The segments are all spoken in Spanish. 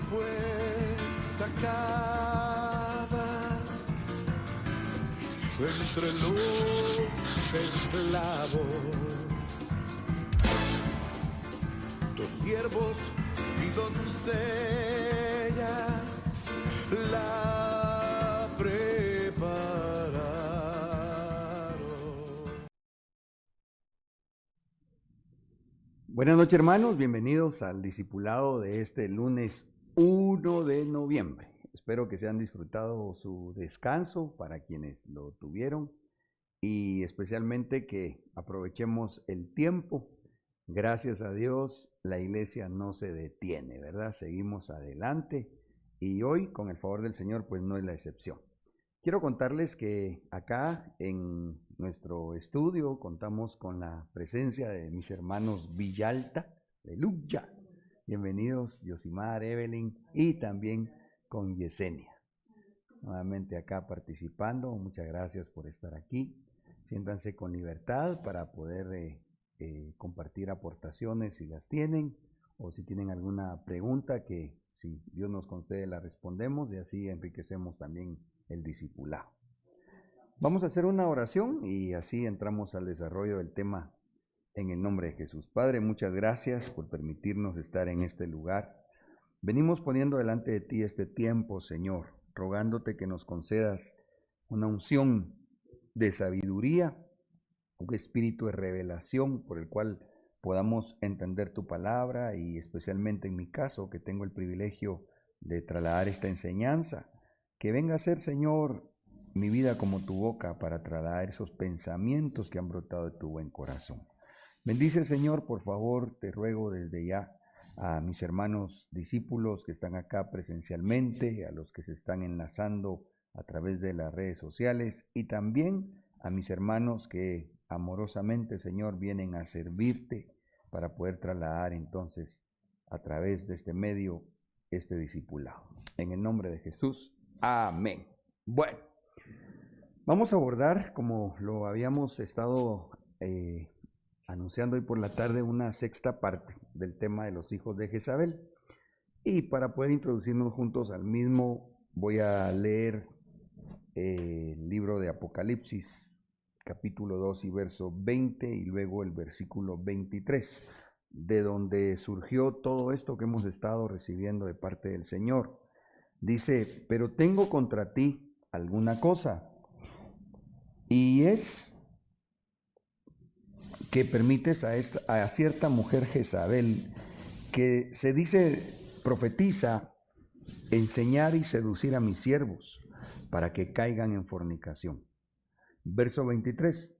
fue sacada entre los esclavos, tus siervos y doncellas la prepararon. Buenas noches, hermanos, bienvenidos al discipulado de este lunes 1 de noviembre. Espero que se han disfrutado su descanso para quienes lo tuvieron y especialmente que aprovechemos el tiempo. Gracias a Dios, la iglesia no se detiene, ¿verdad? Seguimos adelante y hoy, con el favor del Señor, pues no es la excepción. Quiero contarles que acá en nuestro estudio contamos con la presencia de mis hermanos Villalta, aleluya. Bienvenidos, Yosimar, Evelyn y también con Yesenia. Nuevamente acá participando, muchas gracias por estar aquí. Siéntanse con libertad para poder compartir aportaciones si las tienen o si tienen alguna pregunta que si Dios nos concede la respondemos y así enriquecemos también el discipulado. Vamos a hacer una oración y así entramos al desarrollo del tema en el nombre de Jesús. Padre, muchas gracias por permitirnos estar en este lugar. Venimos poniendo delante de ti este tiempo, Señor, rogándote que nos concedas una unción de sabiduría, un espíritu de revelación por el cual podamos entender tu palabra y especialmente en mi caso, que tengo el privilegio de trasladar esta enseñanza, que venga a ser, Señor, mi vida como tu boca para trasladar esos pensamientos que han brotado de tu buen corazón. Bendice, Señor, por favor, te ruego desde ya a mis hermanos discípulos que están acá presencialmente, a los que se están enlazando a través de las redes sociales y también a mis hermanos que amorosamente, Señor, vienen a servirte para poder trasladar entonces a través de este medio este discipulado. En el nombre de Jesús, amén. Bueno, vamos a abordar, como lo habíamos estado anunciando hoy por la tarde, una sexta parte del tema de los hijos de Jezabel. Y para poder introducirnos juntos al mismo, voy a leer el libro de Apocalipsis, capítulo 2 y verso 20, y luego el versículo 23, de donde surgió todo esto que hemos estado recibiendo de parte del Señor. Dice, pero tengo contra ti alguna cosa, y es que permites a cierta mujer Jezabel, que se dice profetiza, enseñar y seducir a mis siervos para que caigan en fornicación. Verso 23,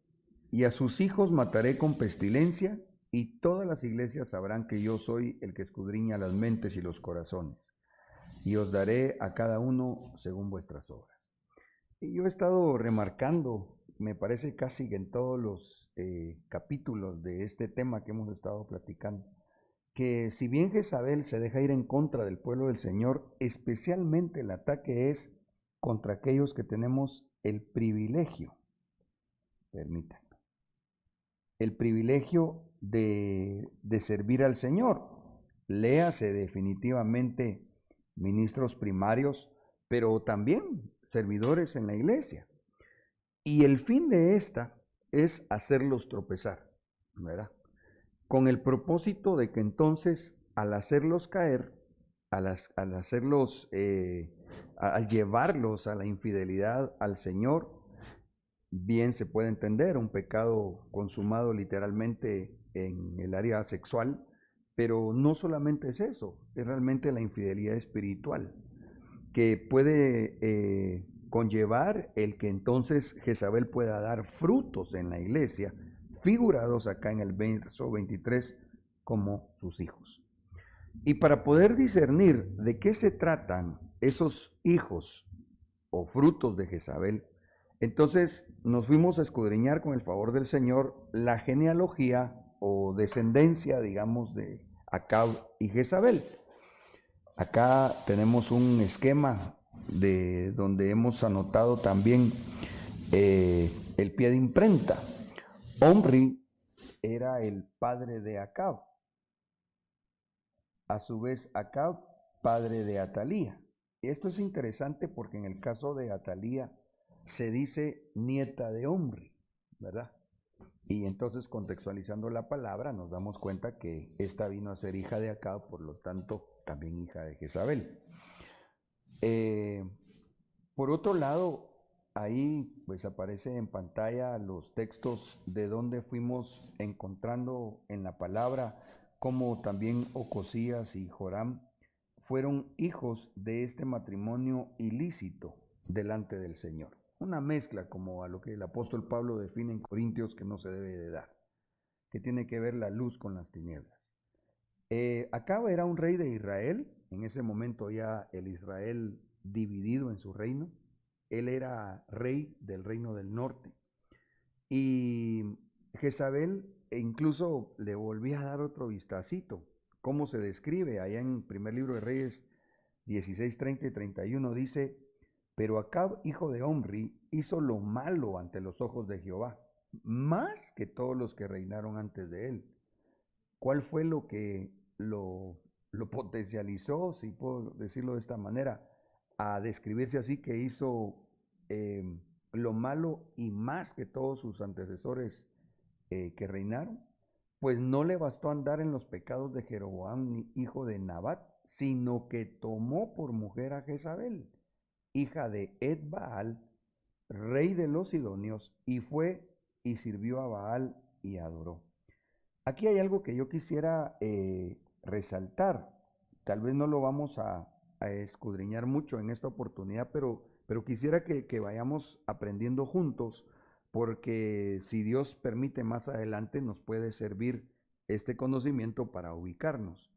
y a sus hijos mataré con pestilencia, y todas las iglesias sabrán que yo soy el que escudriña las mentes y los corazones, y os daré a cada uno según vuestras obras. Y yo he estado remarcando, me parece casi que en todos los capítulos de este tema que hemos estado platicando, que si bien Jezabel se deja ir en contra del pueblo del Señor, especialmente el ataque es contra aquellos que tenemos el privilegio, permítanme, el privilegio de servir al Señor. Léase definitivamente ministros primarios, pero también servidores en la iglesia. Y el fin de esta es hacerlos tropezar, ¿verdad? Con el propósito de que entonces, al hacerlos caer, al llevarlos a la infidelidad al Señor, bien se puede entender un pecado consumado literalmente en el área sexual, pero no solamente es eso, es realmente la infidelidad espiritual, que puede conllevar el que entonces Jezabel pueda dar frutos en la iglesia, figurados acá en el verso 23 como sus hijos. Y para poder discernir de qué se tratan esos hijos o frutos de Jezabel, entonces nos fuimos a escudriñar con el favor del Señor la genealogía o descendencia, digamos, de Acab y Jezabel. Acá tenemos un esquema de donde hemos anotado también el pie de imprenta. Omri era el padre de Acab. A su vez, Acab, padre de Atalía. Esto es interesante porque en el caso de Atalía se dice nieta de Omri, ¿verdad? Y entonces contextualizando la palabra nos damos cuenta que esta vino a ser hija de Acab, por lo tanto también hija de Jezabel. Por otro lado, ahí pues aparece en pantalla los textos de donde fuimos encontrando en la palabra, como también Ocosías y Joram fueron hijos de este matrimonio ilícito delante del Señor. Una mezcla como a lo que el apóstol Pablo define en Corintios que no se debe de dar, que tiene que ver la luz con las tinieblas. Acab era un rey de Israel, en ese momento ya el Israel dividido en su reino. Él era rey del reino del norte. Y Jezabel incluso le volvía a dar otro vistacito. ¿Cómo se describe? Allá en primer libro de Reyes 16, 30 y 31 dice: pero Acab, hijo de Omri, hizo lo malo ante los ojos de Jehová, más que todos los que reinaron antes de él. ¿Cuál fue lo que lo potencializó, si puedo decirlo de esta manera, a describirse así, que hizo lo malo y más que todos sus antecesores que reinaron? Pues no le bastó andar en los pecados de Jeroboam, hijo de Nabat, sino que tomó por mujer a Jezabel, hija de Ed-Baal, rey de los sidonios, y fue y sirvió a Baal y adoró. Aquí hay algo que yo quisiera resaltar. Tal vez no lo vamos a escudriñar mucho en esta oportunidad, pero quisiera que vayamos aprendiendo juntos, porque si Dios permite, más adelante nos puede servir este conocimiento para ubicarnos.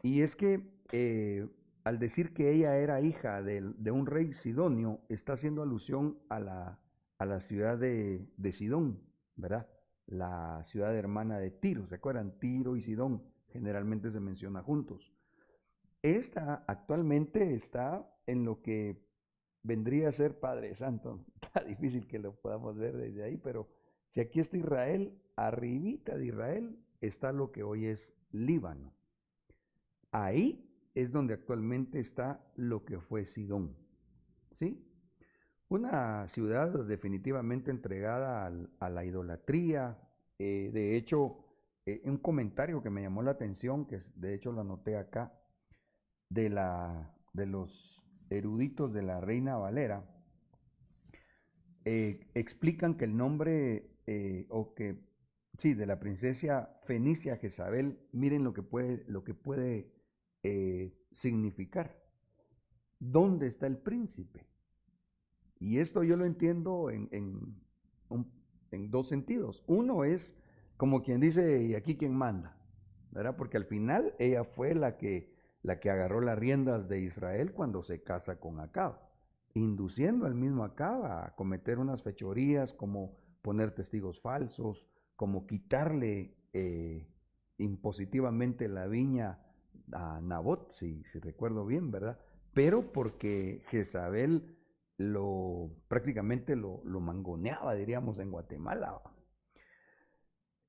Y es que al decir que ella era hija de un rey sidonio, está haciendo alusión a la ciudad de Sidón, ¿verdad? La ciudad hermana de Tiro, ¿se acuerdan? Tiro y Sidón generalmente se menciona juntos. Esta actualmente está en lo que vendría a ser Padre Santo. Está difícil que lo podamos ver desde ahí, pero si aquí está Israel, arribita de Israel está lo que hoy es Líbano. Ahí es donde actualmente está lo que fue Sidón, ¿sí? Una ciudad definitivamente entregada a la idolatría. De hecho, un comentario que me llamó la atención, que de hecho lo anoté acá, de los eruditos de la Reina Valera, explican que el nombre, sí, de la princesa fenicia Jezabel, miren lo que puede significar. ¿Dónde está el príncipe? Y esto yo lo entiendo en dos sentidos. Uno es como quien dice, ¿y aquí quién manda? ¿Verdad? Porque al final ella fue la que agarró las riendas de Israel cuando se casa con Acab, induciendo al mismo Acab a cometer unas fechorías como poner testigos falsos, como quitarle impositivamente la viña a Nabot, si recuerdo bien, ¿verdad? Pero porque Jezabel prácticamente lo mangoneaba, diríamos, en Guatemala.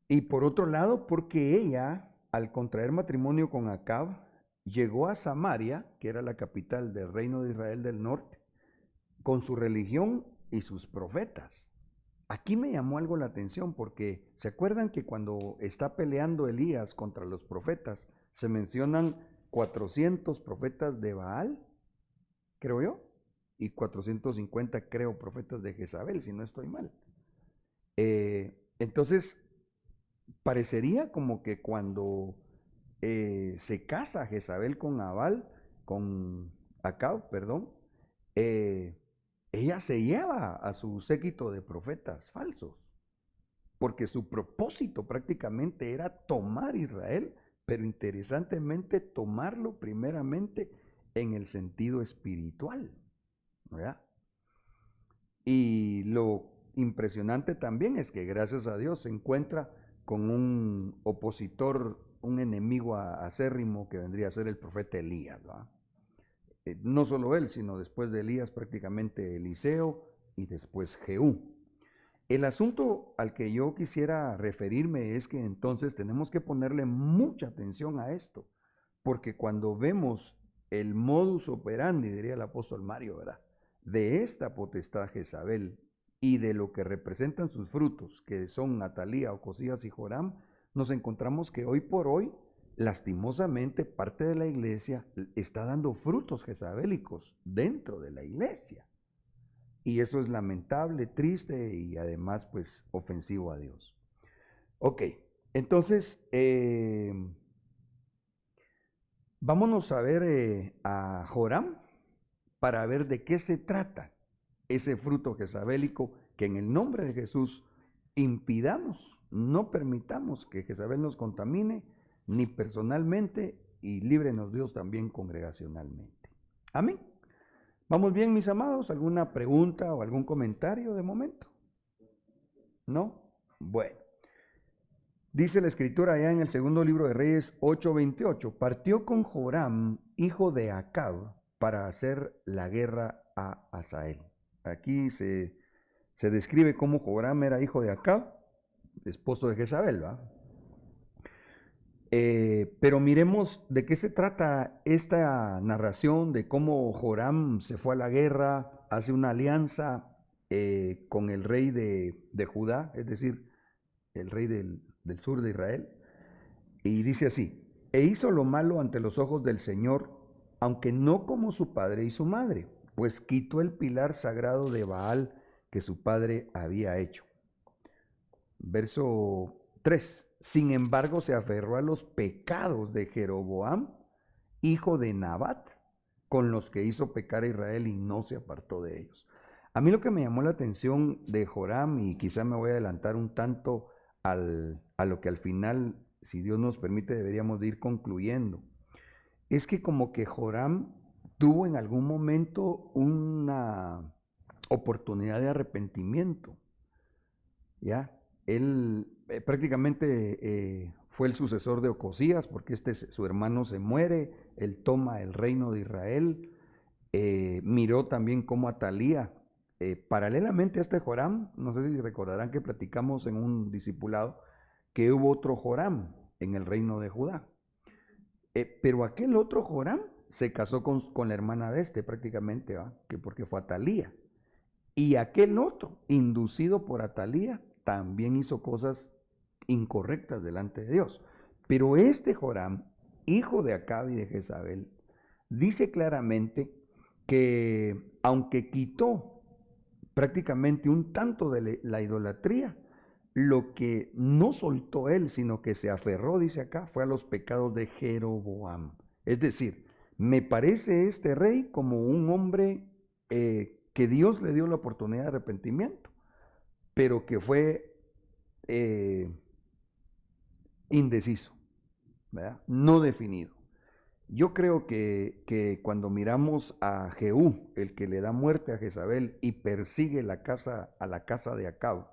Y por otro lado, porque ella, al contraer matrimonio con Acab, llegó a Samaria, que era la capital del reino de Israel del norte, con su religión y sus profetas. Aquí me llamó algo la atención porque ¿se acuerdan que cuando está peleando Elías contra los profetas, se mencionan 400 profetas de Baal, creo yo, y 450, creo, profetas de Jezabel, si no estoy mal? Entonces, parecería como que cuando se casa Jezabel con con Acab, perdón, eh, ella se lleva a su séquito de profetas falsos, porque su propósito prácticamente era tomar Israel, pero interesantemente tomarlo primeramente en el sentido espiritual, ¿verdad? Y lo impresionante también es que gracias a Dios se encuentra con un opositor, un enemigo acérrimo que vendría a ser el profeta Elías, ¿verdad? No solo él, sino después de Elías prácticamente Eliseo y después Jehú. El asunto al que yo quisiera referirme es que entonces tenemos que ponerle mucha atención a esto, porque cuando vemos el modus operandi, diría el apóstol Mario, ¿verdad? De esta potestad Jezabel y de lo que representan sus frutos, que son Atalía, Ocosías y Joram, nos encontramos que hoy por hoy, lastimosamente, parte de la iglesia está dando frutos jezabélicos dentro de la iglesia. Y eso es lamentable, triste y además pues ofensivo a Dios. Ok, entonces vámonos a ver a Joram para ver de qué se trata ese fruto jezabélico que en el nombre de Jesús impidamos, no permitamos que Jezabel nos contamine ni personalmente y líbrenos Dios también congregacionalmente. Amén. ¿Vamos bien, mis amados? ¿Alguna pregunta o algún comentario de momento? ¿No? Bueno. Dice la escritura allá en el segundo libro de Reyes 8:28, partió con Joram, hijo de Acab, para hacer la guerra a Hazael. Aquí se describe cómo Joram era hijo de Acab, esposo de Jezabel, ¿va? Pero miremos de qué se trata esta narración de cómo Joram se fue a la guerra, hace una alianza con el rey de Judá, es decir, el rey del sur de Israel, y dice así, e hizo lo malo ante los ojos del Señor, aunque no como su padre y su madre, pues quitó el pilar sagrado de Baal que su padre había hecho. Verso 3. Sin embargo, se aferró a los pecados de Jeroboam, hijo de Nabat, con los que hizo pecar a Israel y no se apartó de ellos. A mí lo que me llamó la atención de Joram, y quizá me voy a adelantar un tanto a lo que al final, si Dios nos permite, deberíamos de ir concluyendo, es que como que Joram tuvo en algún momento una oportunidad de arrepentimiento, ¿ya? Él prácticamente fue el sucesor de Ocosías, porque su hermano se muere, él toma el reino de Israel, miró también cómo Atalía, paralelamente a este Joram, no sé si recordarán que platicamos en un discipulado, que hubo otro Joram en el reino de Judá. Pero aquel otro Joram se casó con la hermana de este prácticamente, ¿va? Que porque fue Atalía. Y aquel otro, inducido por Atalía, también hizo cosas incorrectas delante de Dios. Pero este Joram, hijo de Acab y de Jezabel, dice claramente que aunque quitó prácticamente un tanto de la idolatría, lo que no soltó él, sino que se aferró, dice acá, fue a los pecados de Jeroboam. Es decir, me parece este rey como un hombre que Dios le dio la oportunidad de arrepentimiento, pero que fue indeciso, ¿verdad? No definido. Yo creo que cuando miramos a Jehú, el que le da muerte a Jezabel y persigue a la casa de Acab,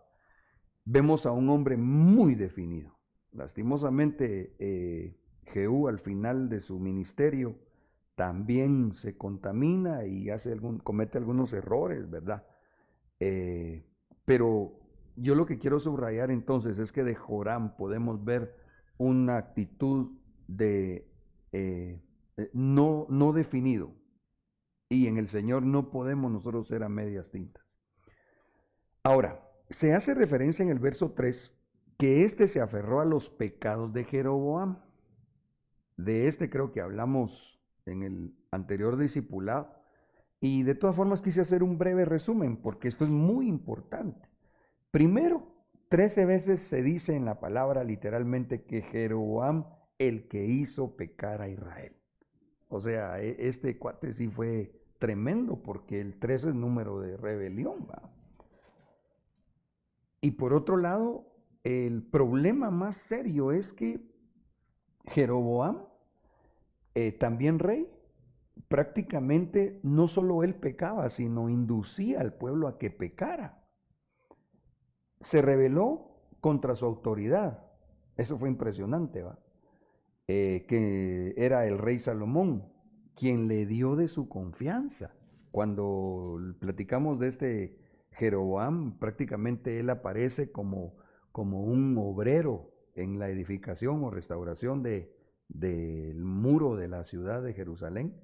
vemos a un hombre muy definido. Lastimosamente, Jehú al final de su ministerio también se contamina y comete algunos errores, ¿verdad? Pero yo lo que quiero subrayar entonces es que de Joram podemos ver una actitud de no definido. Y en el Señor no podemos nosotros ser a medias tintas. Ahora, se hace referencia en el verso 3 que éste se aferró a los pecados de Jeroboam. De este creo que hablamos en el anterior discipulado. Y de todas formas quise hacer un breve resumen porque esto es muy importante. Primero, 13 veces se dice en la palabra literalmente que Jeroboam, el que hizo pecar a Israel. O sea, este cuate sí fue tremendo porque el 13 es número de rebelión, ¿va? Y por otro lado, el problema más serio es que Jeroboam, también rey, prácticamente no solo él pecaba, sino inducía al pueblo a que pecara. Se rebeló contra su autoridad. Eso fue impresionante, ¿va? Que era el rey Salomón, quien le dio de su confianza. Cuando platicamos de este Jeroboam, prácticamente él aparece como un obrero en la edificación o restauración del muro de la ciudad de Jerusalén.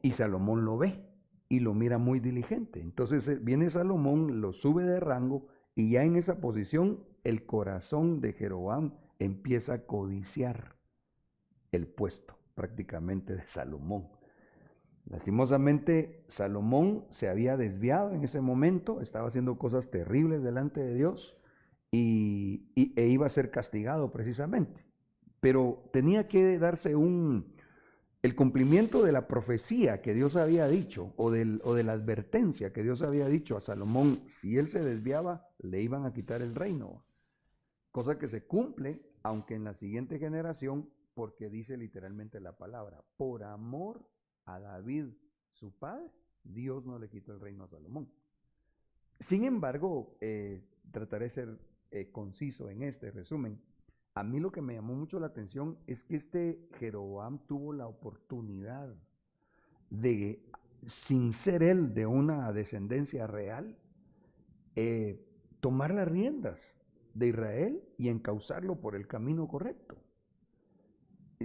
y Salomón lo ve y lo mira muy diligente. Entonces viene Salomón, lo sube de rango y ya en esa posición el corazón de Jeroboam empieza a codiciar el puesto prácticamente de Salomón. Lastimosamente, Salomón se había desviado en ese momento, estaba haciendo cosas terribles delante de Dios e iba a ser castigado precisamente. Pero tenía que darse el cumplimiento de la profecía que Dios había dicho, o de la advertencia que Dios había dicho a Salomón: si él se desviaba, le iban a quitar el reino. Cosa que se cumple, aunque en la siguiente generación, porque dice literalmente la palabra: por amor a David, su padre, Dios no le quitó el reino a Salomón. Sin embargo, trataré de ser conciso en este resumen. A mí lo que me llamó mucho la atención es que este Jeroboam tuvo la oportunidad de, sin ser él de una descendencia real, tomar las riendas de Israel y encauzarlo por el camino correcto.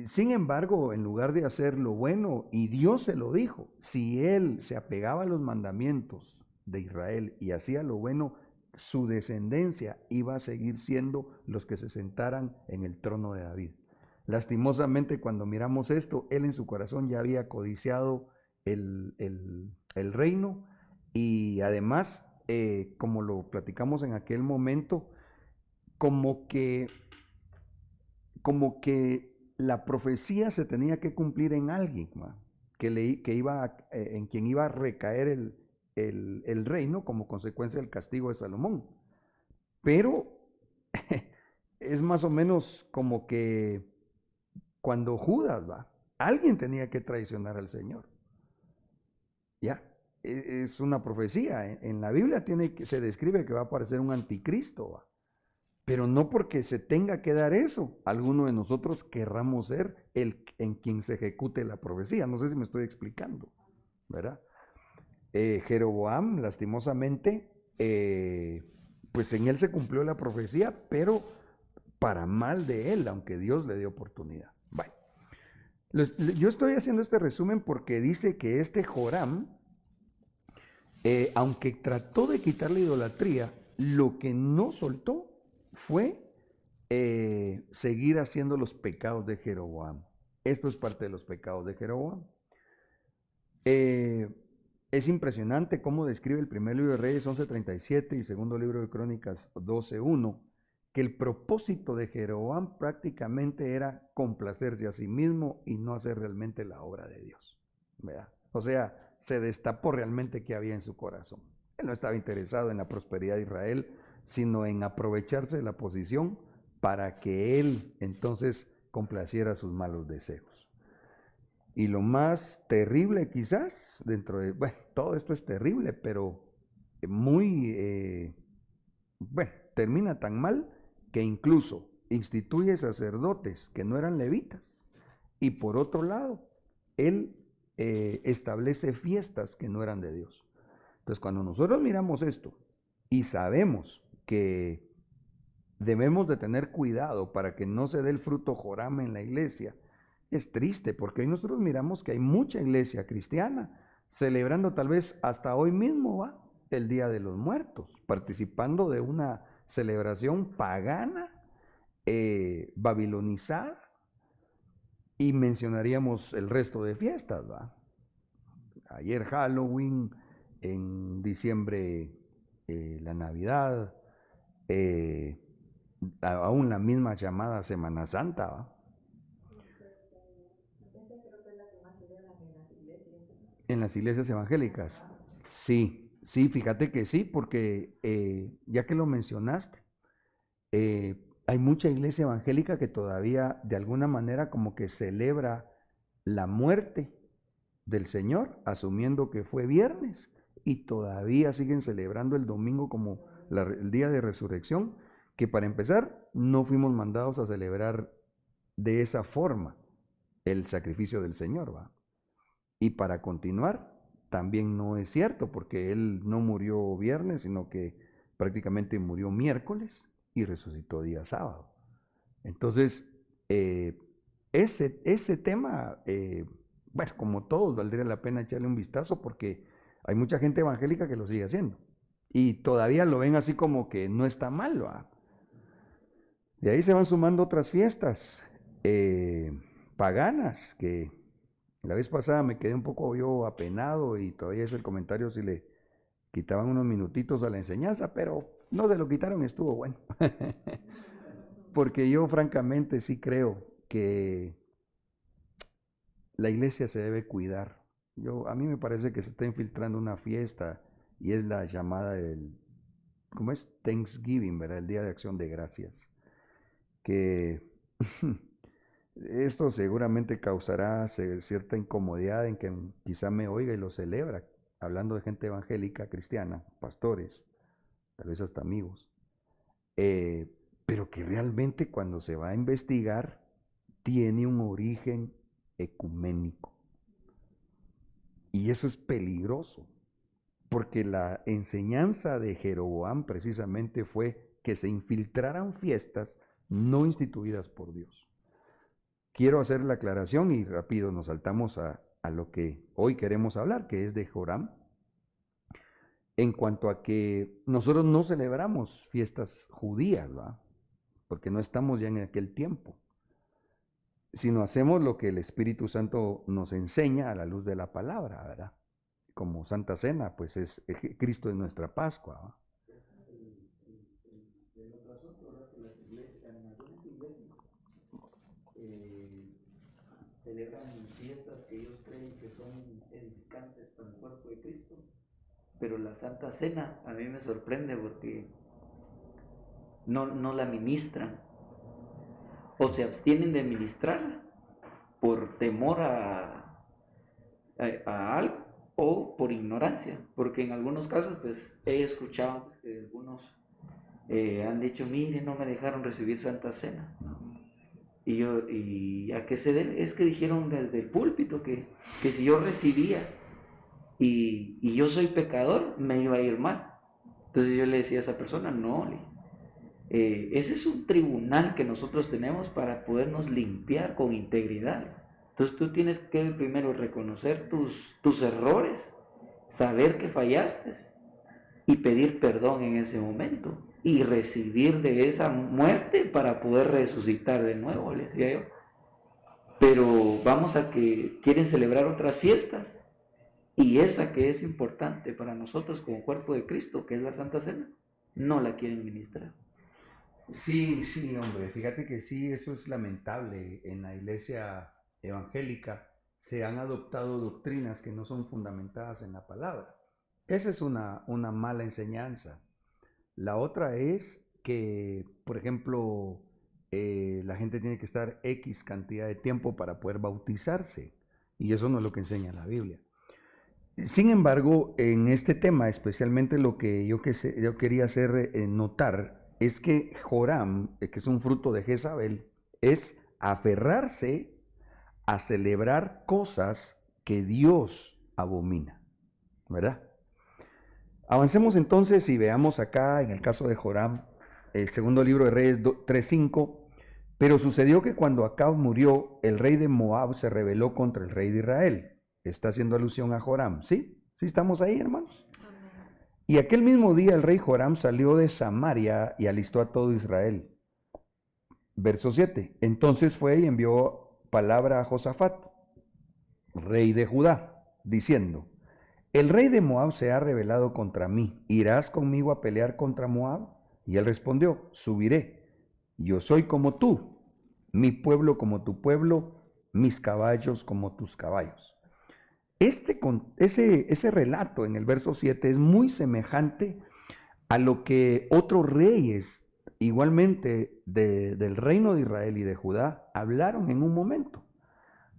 Sin embargo, en lugar de hacer lo bueno, y Dios se lo dijo, si él se apegaba a los mandamientos de Israel y hacía lo bueno, su descendencia iba a seguir siendo los que se sentaran en el trono de David. Lastimosamente, cuando miramos esto, él en su corazón ya había codiciado el reino, y además, como lo platicamos en aquel momento, como que la profecía se tenía que cumplir en alguien, en quien iba a recaer el reino como consecuencia del castigo de Salomón. Pero es más o menos como que cuando Judas alguien tenía que traicionar al Señor. Ya, es una profecía. En la Biblia se describe que va a aparecer un anticristo, pero no porque se tenga que dar eso, alguno de nosotros querramos ser en quien se ejecute la profecía. No sé si me estoy explicando, ¿verdad? Jeroboam, lastimosamente, pues en él se cumplió la profecía, pero para mal de él, aunque Dios le dio oportunidad. Bueno, yo estoy haciendo este resumen porque dice que este Joram, aunque trató de quitar la idolatría, lo que no soltó fue seguir haciendo los pecados de Jeroboam. Esto es parte de los pecados de Jeroboam. Es impresionante cómo describe el primer libro de Reyes 11:37 y segundo libro de Crónicas 12:1, que el propósito de Jeroboam prácticamente era complacerse a sí mismo y no hacer realmente la obra de Dios, ¿verdad? O sea, se destapó realmente qué había en su corazón. Él no estaba interesado en la prosperidad de Israel, sino en aprovecharse de la posición para que él entonces complaciera sus malos deseos. Y lo más terrible quizás, bueno, todo esto es terrible, pero termina tan mal que incluso instituye sacerdotes que no eran levitas. Y por otro lado, él establece fiestas que no eran de Dios. Entonces, cuando nosotros miramos esto y sabemos que debemos de tener cuidado para que no se dé el fruto Joram en la iglesia, es triste, porque hoy nosotros miramos que hay mucha iglesia cristiana celebrando tal vez hasta hoy mismo el Día de los Muertos, participando de una celebración pagana, babilonizada, y mencionaríamos el resto de fiestas, Ayer Halloween, en diciembre la Navidad, aún la misma llamada Semana Santa, en las iglesias evangélicas. Sí, sí, fíjate que sí, porque ya que lo mencionaste, hay mucha iglesia evangélica que todavía de alguna manera como que celebra la muerte del Señor, asumiendo que fue viernes, y todavía siguen celebrando el domingo como el día de resurrección, que para empezar no fuimos mandados a celebrar de esa forma el sacrificio del Señor, Y para continuar, también no es cierto, porque Él no murió viernes, sino que prácticamente murió miércoles y resucitó día sábado. Entonces, ese tema bueno, como todos, valdría la pena echarle un vistazo porque hay mucha gente evangélica que lo sigue haciendo. Y todavía lo ven así como que no está mal, ¿va? De ahí se van sumando otras fiestas paganas, que la vez pasada me quedé un poco yo apenado y todavía es el comentario si le quitaban unos minutitos a la enseñanza, pero no se lo quitaron, estuvo bueno. Porque yo francamente sí creo que la iglesia se debe cuidar. A mí me parece que se está infiltrando una fiesta y es la llamada del, ¿cómo es? Thanksgiving, ¿verdad? El Día de Acción de Gracias. Que esto seguramente causará cierta incomodidad en que quizá me oiga y lo celebra, hablando de gente evangélica, cristiana, pastores, tal vez hasta amigos, pero que realmente cuando se va a investigar tiene un origen ecuménico. Y eso es peligroso, porque la enseñanza de Jeroboam precisamente fue que se infiltraran fiestas no instituidas por Dios. Quiero hacer la aclaración y rápido nos saltamos a lo que hoy queremos hablar, que es de Joram, en cuanto a que nosotros no celebramos fiestas judías, ¿verdad? Porque no estamos ya en aquel tiempo, sino hacemos lo que el Espíritu Santo nos enseña a la luz de la palabra, ¿verdad? Como Santa Cena, pues Cristo es nuestra Pascua, ¿verdad? Celebran fiestas que ellos creen que son edificantes para el cuerpo de Cristo, pero la Santa Cena a mí me sorprende porque no la ministran o se abstienen de ministrarla por temor a algo o por ignorancia, porque en algunos casos pues he escuchado que algunos han dicho, mire, no me dejaron recibir Santa Cena. ¿Y a qué se debe? Es que dijeron desde el púlpito que si yo recibía y yo soy pecador, me iba a ir mal. Entonces yo le decía a esa persona, no, ese es un tribunal que nosotros tenemos para podernos limpiar con integridad. Entonces tú tienes que primero reconocer tus errores, saber que fallaste y pedir perdón en ese momento y recibir de esa muerte para poder resucitar de nuevo, le decía yo. Pero vamos a que quieren celebrar otras fiestas y esa que es importante para nosotros como cuerpo de Cristo, que es la Santa Cena, no la quieren ministrar. Sí, sí, hombre, fíjate que sí, eso es lamentable. En la iglesia evangélica se han adoptado doctrinas que no son fundamentadas en la palabra. Esa es una mala enseñanza. La otra es que, por ejemplo, la gente tiene que estar X cantidad de tiempo para poder bautizarse. Y eso no es lo que enseña la Biblia. Sin embargo, en este tema, especialmente lo que yo quería hacer notar es que Joram, que es un fruto de Jezabel, es aferrarse a celebrar cosas que Dios abomina, ¿verdad? Avancemos entonces y veamos acá en el caso de Joram, el segundo libro de Reyes 3:5. Pero sucedió que cuando Acab murió, el rey de Moab se rebeló contra el rey de Israel. Está haciendo alusión a Joram, ¿sí? ¿Sí estamos ahí, hermanos? Amén. Y aquel mismo día el rey Joram salió de Samaria y alistó a todo Israel. Verso 7. Entonces fue y envió palabra a Josafat, rey de Judá, diciendo: el rey de Moab se ha rebelado contra mí. ¿Irás conmigo a pelear contra Moab? Y él respondió: subiré. Yo soy como tú, mi pueblo como tu pueblo, mis caballos como tus caballos. Ese relato en el verso 7 es muy semejante a lo que otros reyes, igualmente del reino de Israel y de Judá, hablaron en un momento.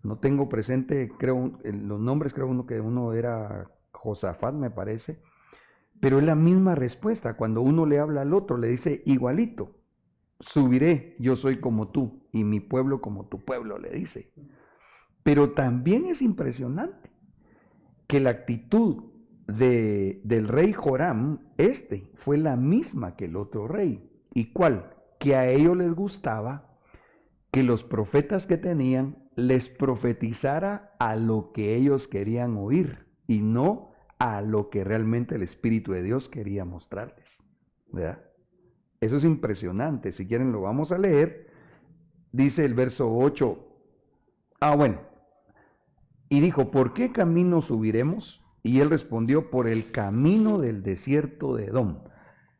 No tengo presente, creo, los nombres, creo que uno era Josafat, me parece, pero es la misma respuesta. Cuando uno le habla al otro, le dice igualito: subiré, yo soy como tú, y mi pueblo como tu pueblo, le dice. Pero también es impresionante que la actitud del rey Joram, fue la misma que el otro rey. ¿Y cuál? Que a ellos les gustaba que los profetas que tenían les profetizara a lo que ellos querían oír y no a lo que realmente el Espíritu de Dios quería mostrarles, ¿verdad? Eso es impresionante. Si quieren lo vamos a leer. Dice el verso 8. Bueno. Y dijo, ¿por qué camino subiremos? Y él respondió, por el camino del desierto de Edom.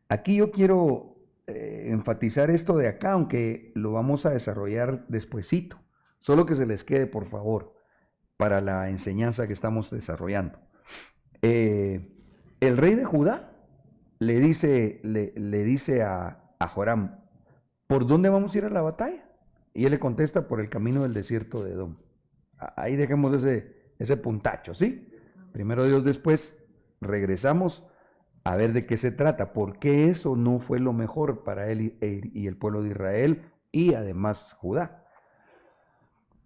Aquí yo quiero enfatizar esto de acá, aunque lo vamos a desarrollar despuesito. Solo que se les quede, por favor, para la enseñanza que estamos desarrollando. El rey de Judá le dice a Joram, ¿por dónde vamos a ir a la batalla? Y él le contesta, por el camino del desierto de Edom. Ahí dejemos ese puntacho, ¿sí? Primero Dios, después regresamos a ver de qué se trata, por qué eso no fue lo mejor para él y el pueblo de Israel y además Judá.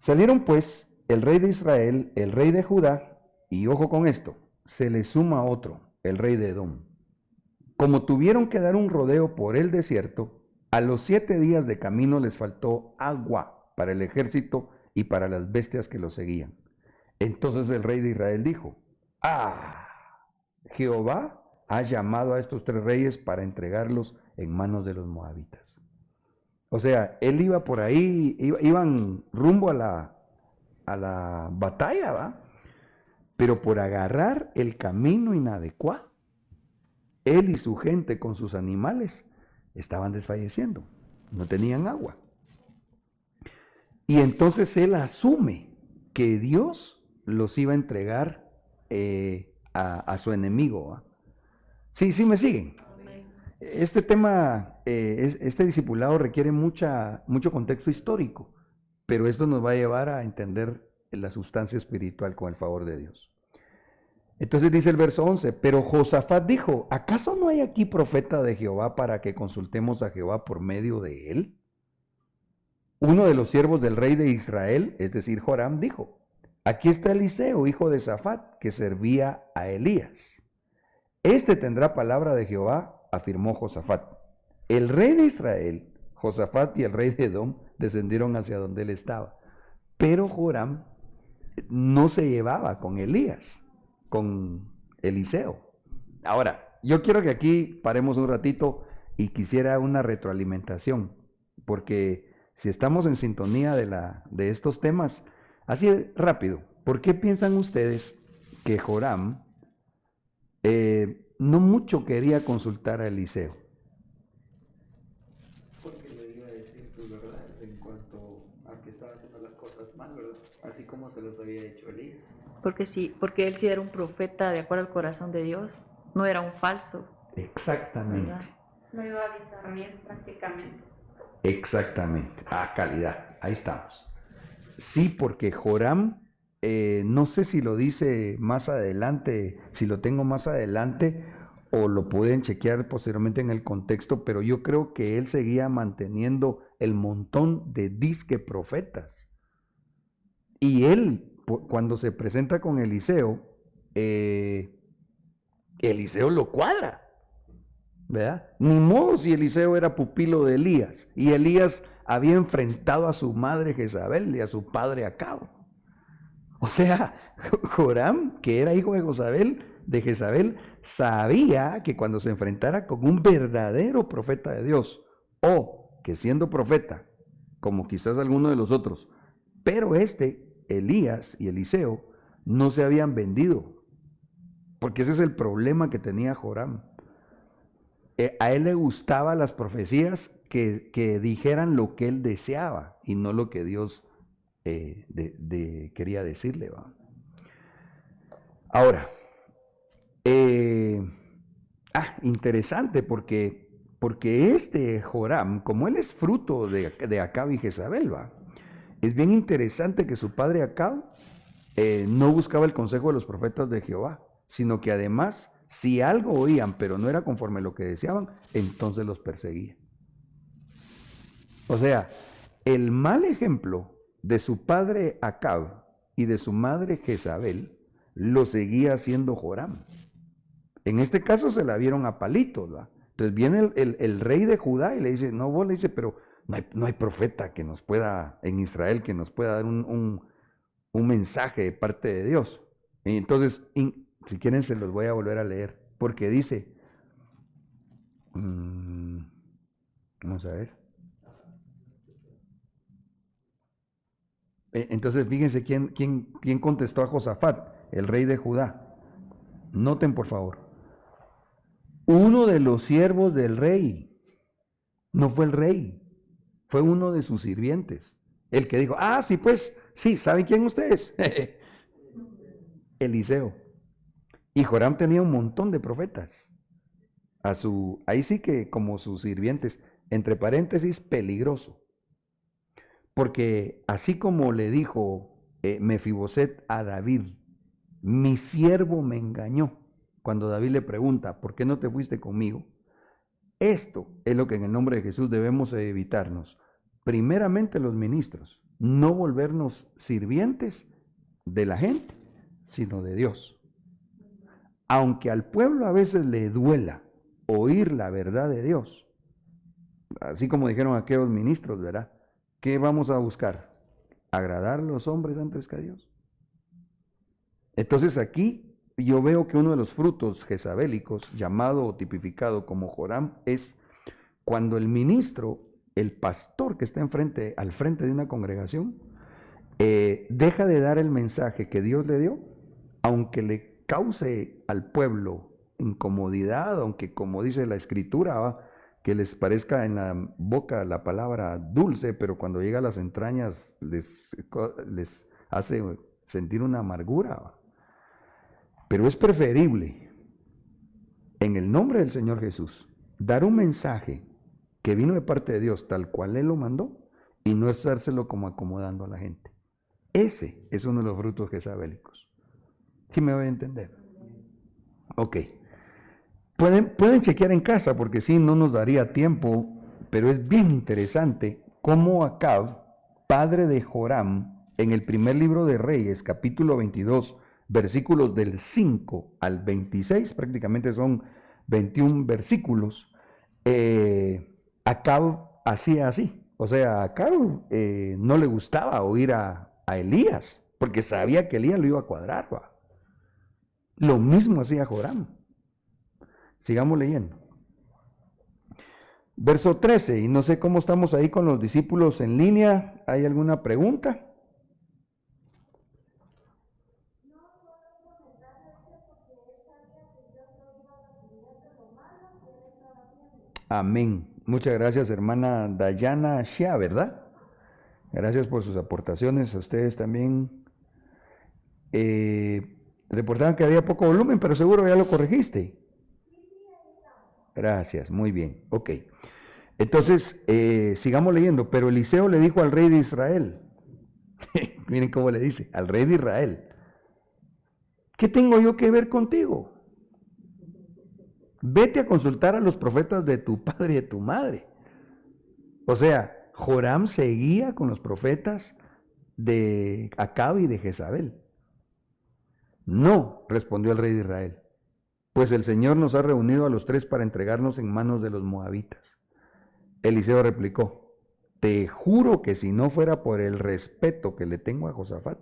Salieron pues el rey de Israel, el rey de Judá, y ojo con esto, se le suma otro, el rey de Edom. Como tuvieron que dar un rodeo por el desierto, a los 7 días de camino les faltó agua para el ejército y para las bestias que lo seguían. Entonces el rey de Israel dijo, Jehová ha llamado a estos 3 reyes para entregarlos en manos de los moabitas. O sea, él iba por ahí, iban rumbo a la batalla, ¿va? Pero por agarrar el camino inadecuado, él y su gente con sus animales estaban desfalleciendo, no tenían agua. Y entonces él asume que Dios los iba a entregar a su enemigo, ¿va? Sí, me siguen. Este tema, este discipulado requiere mucho contexto histórico, pero esto nos va a llevar a entender la sustancia espiritual con el favor de Dios. Entonces dice el verso 11, pero Josafat dijo, ¿acaso no hay aquí profeta de Jehová para que consultemos a Jehová por medio de él? Uno de los siervos del rey de Israel, es decir, Joram, dijo, aquí está Eliseo, hijo de Safat, que servía a Elías. Este tendrá palabra de Jehová, afirmó Josafat. El rey de Israel, Josafat y el rey de Edom descendieron hacia donde él estaba. Pero Joram no se llevaba con Elías, con Eliseo. Ahora, yo quiero que aquí paremos un ratito y quisiera una retroalimentación, porque si estamos en sintonía de estos temas, así rápido, ¿por qué piensan ustedes que Joram no mucho quería consultar a Eliseo? Porque le iba a decir sus verdades en cuanto a que estaba haciendo las cosas mal, ¿verdad? Así como se los había hecho Elías. Porque él sí era un profeta de acuerdo al corazón de Dios, no era un falso. Exactamente. ¿Verdad? Lo iba a discernir prácticamente. Exactamente. Calidad. Ahí estamos. Sí, porque Joram, no sé si lo dice más adelante, si lo tengo más adelante, o lo pueden chequear posteriormente en el contexto, pero yo creo que él seguía manteniendo el montón de disque profetas. Y él, cuando se presenta con Eliseo, Eliseo lo cuadra, ¿verdad? Ni modo si Eliseo era pupilo de Elías, y Elías había enfrentado a su madre Jezabel y a su padre Acab. O sea, Joram, que era hijo de Jezabel, sabía que cuando se enfrentara con un verdadero profeta de Dios, o que siendo profeta, como quizás alguno de los otros, pero Elías y Eliseo, no se habían vendido, porque ese es el problema que tenía Joram. A él le gustaban las profecías que dijeran lo que él deseaba y no lo que Dios quería decirle, ¿va? Ahora, interesante porque Joram, como él es fruto de Acab y Jezabel, ¿va? Es bien interesante que su padre Acab no buscaba el consejo de los profetas de Jehová, sino que además, si algo oían, pero no era conforme a lo que deseaban, entonces los perseguía. O sea, el mal ejemplo de su padre Acab y de su madre Jezabel lo seguía haciendo Joram. En este caso se la vieron a palitos, ¿va? Entonces viene el rey de Judá y le dice, no, vos le dice, pero No hay profeta que nos pueda, en Israel, que nos pueda dar un mensaje de parte de Dios. Y entonces, si quieren, se los voy a volver a leer, porque dice, vamos a ver. Entonces, fíjense quién contestó a Josafat, el rey de Judá. Noten, por favor. Uno de los siervos del rey. No fue el rey, fue uno de sus sirvientes. El que dijo, sí, pues, sí, ¿saben quién ustedes? Eliseo. Y Joram tenía un montón de profetas. Ahí sí que como sus sirvientes, entre paréntesis, peligroso. Porque así como le dijo Mefiboset a David, mi siervo me engañó, cuando David le pregunta, ¿por qué no te fuiste conmigo? Esto es lo que en el nombre de Jesús debemos evitarnos. Primeramente los ministros, no volvernos sirvientes de la gente, sino de Dios. Aunque al pueblo a veces le duela oír la verdad de Dios, así como dijeron aquellos ministros, ¿verdad? ¿Qué vamos a buscar? ¿Agradar a los hombres antes que a Dios? Entonces aquí yo veo que uno de los frutos jezabélicos, llamado o tipificado como Joram, es cuando el ministro, el pastor que está al frente de una congregación, deja de dar el mensaje que Dios le dio, aunque le cause al pueblo incomodidad, aunque como dice la escritura, que les parezca en la boca la palabra dulce, pero cuando llega a las entrañas les hace sentir una amargura. Pero es preferible, en el nombre del Señor Jesús, dar un mensaje que vino de parte de Dios, tal cual Él lo mandó, y no estárselo como acomodando a la gente. Ese es uno de los frutos jezabélicos. ¿Sí me voy a entender? Ok. Pueden chequear en casa, porque sí, no nos daría tiempo, pero es bien interesante cómo Acab, padre de Joram, en el primer libro de Reyes, capítulo 22, versículos del 5 al 26, prácticamente son 21 versículos, Acab hacía así. O sea, a Acab no le gustaba oír a Elías, porque sabía que Elías lo iba a cuadrar. Lo mismo hacía Joram. Sigamos leyendo. Verso 13, y no sé cómo estamos ahí con los discípulos en línea. ¿Hay alguna pregunta? Amén. Muchas gracias, hermana Dayana Shea, ¿verdad? Gracias por sus aportaciones. A ustedes también. Reportaban que había poco volumen, pero seguro ya lo corregiste. Gracias, muy bien. Ok. Entonces, sigamos leyendo. Pero Eliseo le dijo al rey de Israel. Miren cómo le dice, al rey de Israel. ¿Qué tengo yo que ver contigo? Vete a consultar a los profetas de tu padre y de tu madre. O sea, Joram seguía con los profetas de Acab y de Jezabel. No, respondió el rey de Israel, pues el Señor nos ha reunido a los tres para entregarnos en manos de los moabitas. Eliseo replicó, te juro que si no fuera por el respeto que le tengo a Josafat,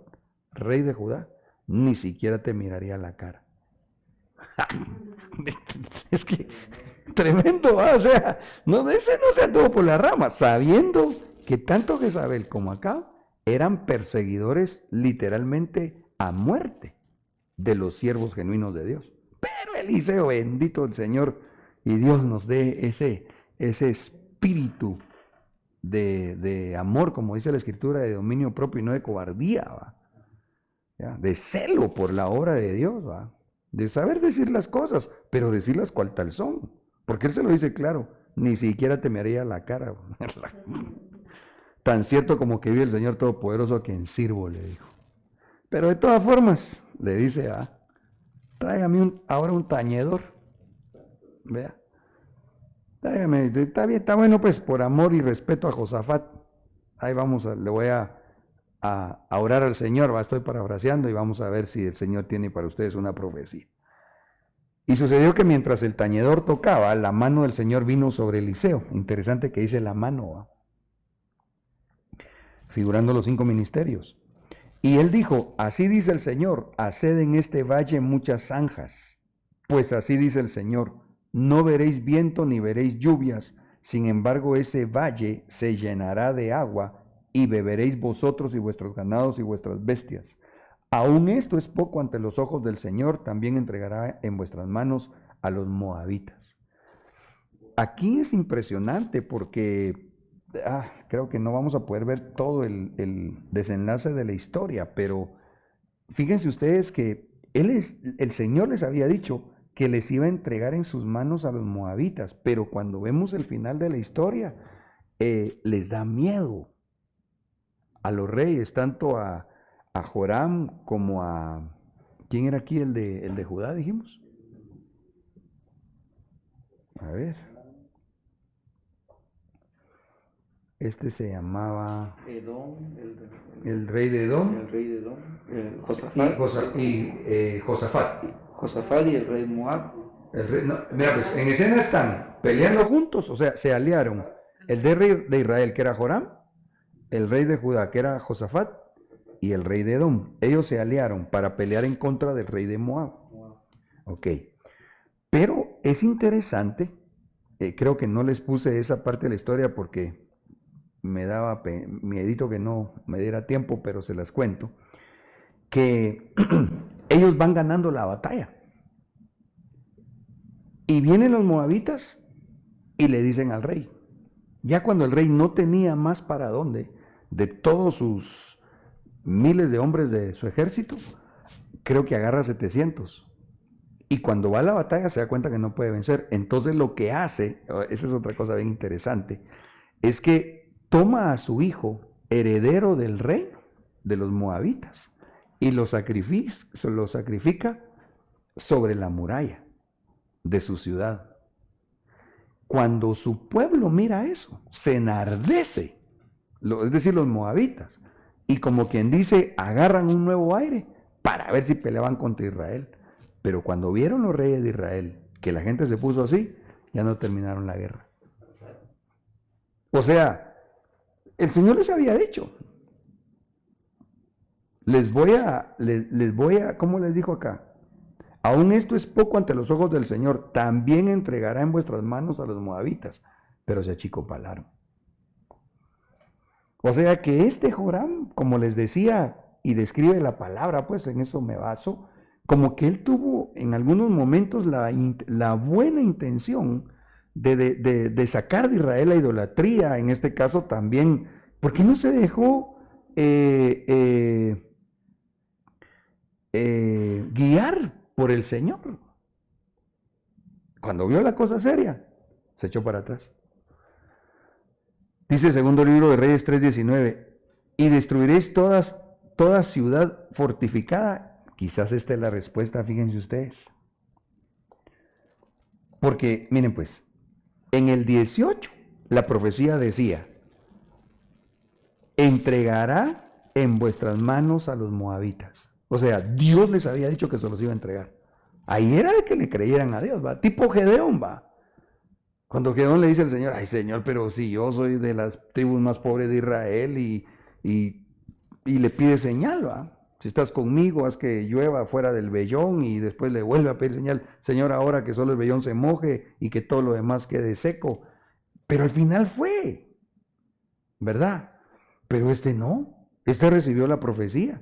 rey de Judá, ni siquiera te miraría a la cara. Es que tremendo, o sea, ese no se anduvo por la rama, sabiendo que tanto Jezabel como Acab eran perseguidores literalmente a muerte de los siervos genuinos de Dios. Pero Eliseo, bendito el Señor, y Dios nos dé ese espíritu de amor, como dice la Escritura, de dominio propio y no de cobardía, ¿ya? De celo por la obra de Dios, ¿va? De saber decir las cosas, pero decirlas cual tal son, porque Él se lo dice claro, ni siquiera te miraría la cara. Tan cierto como que vive el Señor Todopoderoso a quien sirvo, le dijo. Pero de todas formas, le dice, tráigame ahora un tañedor, vea, tráigame, está bien, está bueno, pues por amor y respeto a Josafat, ahí le voy a orar al Señor, estoy parafraseando y vamos a ver si el Señor tiene para ustedes una profecía. Y sucedió que mientras el tañedor tocaba, la mano del Señor vino sobre Eliseo. Interesante que dice la mano, figurando los 5 ministerios. Y él dijo, así dice el Señor, haced en este valle muchas zanjas, pues así dice el Señor, no veréis viento ni veréis lluvias, sin embargo ese valle se llenará de agua y beberéis vosotros y vuestros ganados y vuestras bestias. Aún esto es poco ante los ojos del Señor, también entregará en vuestras manos a los moabitas. Aquí es impresionante porque creo que no vamos a poder ver todo el desenlace de la historia, pero fíjense ustedes que el Señor les había dicho que les iba a entregar en sus manos a los moabitas, pero cuando vemos el final de la historia, les da miedo a los reyes, tanto a Joram como a... ¿Quién era aquí el de Judá, dijimos? A ver. Este se llamaba... Edom, el rey de Edom. el rey de Edom, Josafat. Josafat y el rey Moab. Mira, pues en escena están peleando juntos, o sea, se aliaron. El rey de Israel, que era Joram, el rey de Judá, que era Josafat, y el rey de Edom. Ellos se aliaron para pelear en contra del rey de Moab. Ok. Pero es interesante, creo que no les puse esa parte de la historia porque me daba miedito que no me diera tiempo, pero se las cuento, que ellos van ganando la batalla. Y vienen los moabitas y le dicen al rey, ya cuando el rey no tenía más para dónde, de todos sus miles de hombres de su ejército, creo que agarra 700. Y cuando va a la batalla se da cuenta que no puede vencer. Entonces lo que hace, esa es otra cosa bien interesante, es que toma a su hijo, heredero del rey de los moabitas, y lo sacrifica sobre la muralla de su ciudad. Cuando su pueblo mira eso, se enardece, es decir, los moabitas, y como quien dice, agarran un nuevo aire para ver si peleaban contra Israel. Pero cuando vieron los reyes de Israel que la gente se puso así, ya no terminaron la guerra. O sea, el Señor les había dicho, les voy a, ¿cómo les dijo acá? Aún esto es poco ante los ojos del Señor, también entregará en vuestras manos a los moabitas, pero se achicopalaron. O sea que este Joram, como les decía, y describe la palabra, pues en eso me baso, como que él tuvo en algunos momentos la buena intención de sacar de Israel la idolatría, en este caso también, porque no se dejó guiar por el Señor. Cuando vio la cosa seria, se echó para atrás. Dice el segundo libro de Reyes 3:19, y destruiréis toda ciudad fortificada. Quizás esta es la respuesta, fíjense ustedes. Porque, miren pues, en el 18, la profecía decía, entregará en vuestras manos a los moabitas. O sea, Dios les había dicho que se los iba a entregar. Ahí era de que le creyeran a Dios, ¿va? Tipo Gedeón, ¿va? Cuando Gedeón le dice al Señor, ay Señor, pero si yo soy de las tribus más pobres de Israel y le pide señal, ¿va? Si estás conmigo, haz que llueva fuera del vellón, y después le vuelve a pedir señal, Señor, ahora que solo el vellón se moje y que todo lo demás quede seco. Pero al final fue, ¿verdad? Pero este no, este recibió la profecía.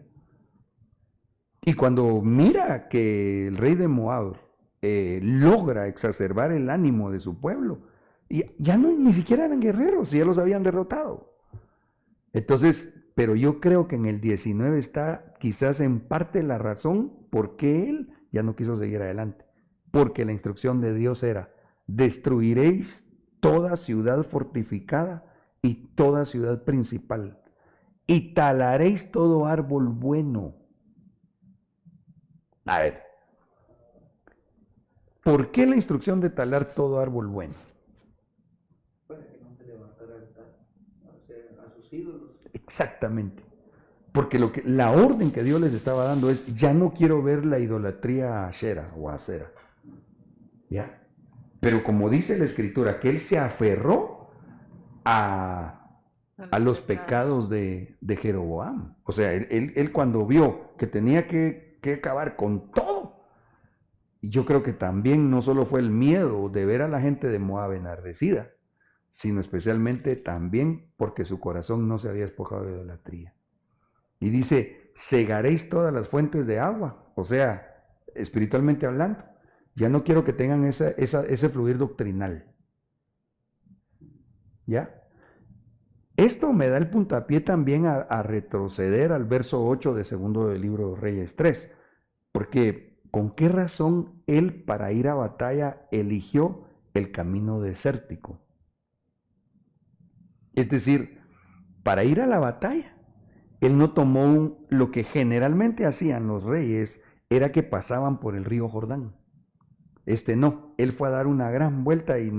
Y cuando mira que el rey de Moab logra exacerbar el ánimo de su pueblo, y ya no, ni siquiera eran guerreros, ya los habían derrotado. Entonces, pero yo creo que en el 19 está quizás en parte la razón por qué él ya no quiso seguir adelante. Porque la instrucción de Dios era, destruiréis toda ciudad fortificada y toda ciudad principal, y talaréis todo árbol bueno. A ver, ¿por qué la instrucción de talar todo árbol bueno? Para que no se levantara a sus ídolos. Exactamente. Porque la orden que Dios les estaba dando es, ya no quiero ver la idolatría a Ashera o a Acera. ¿Ya? Pero como dice la Escritura, que él se aferró a a los pecados de Jeroboam. O sea, él cuando vio que tenía que acabar con todo, y yo creo que también no solo fue el miedo de ver a la gente de Moab enardecida, sino especialmente también porque su corazón no se había despojado de idolatría. Y dice, cegaréis todas las fuentes de agua, o sea, espiritualmente hablando. Ya no quiero que tengan ese fluir doctrinal. ¿Ya? Esto me da el puntapié también a retroceder al verso 8 de segundo del libro de Reyes 3, porque ¿con qué razón él para ir a batalla eligió el camino desértico? Es decir, para ir a la batalla, él no tomó lo que generalmente hacían los reyes, era que pasaban por el río Jordán. No, él fue a dar una gran vuelta y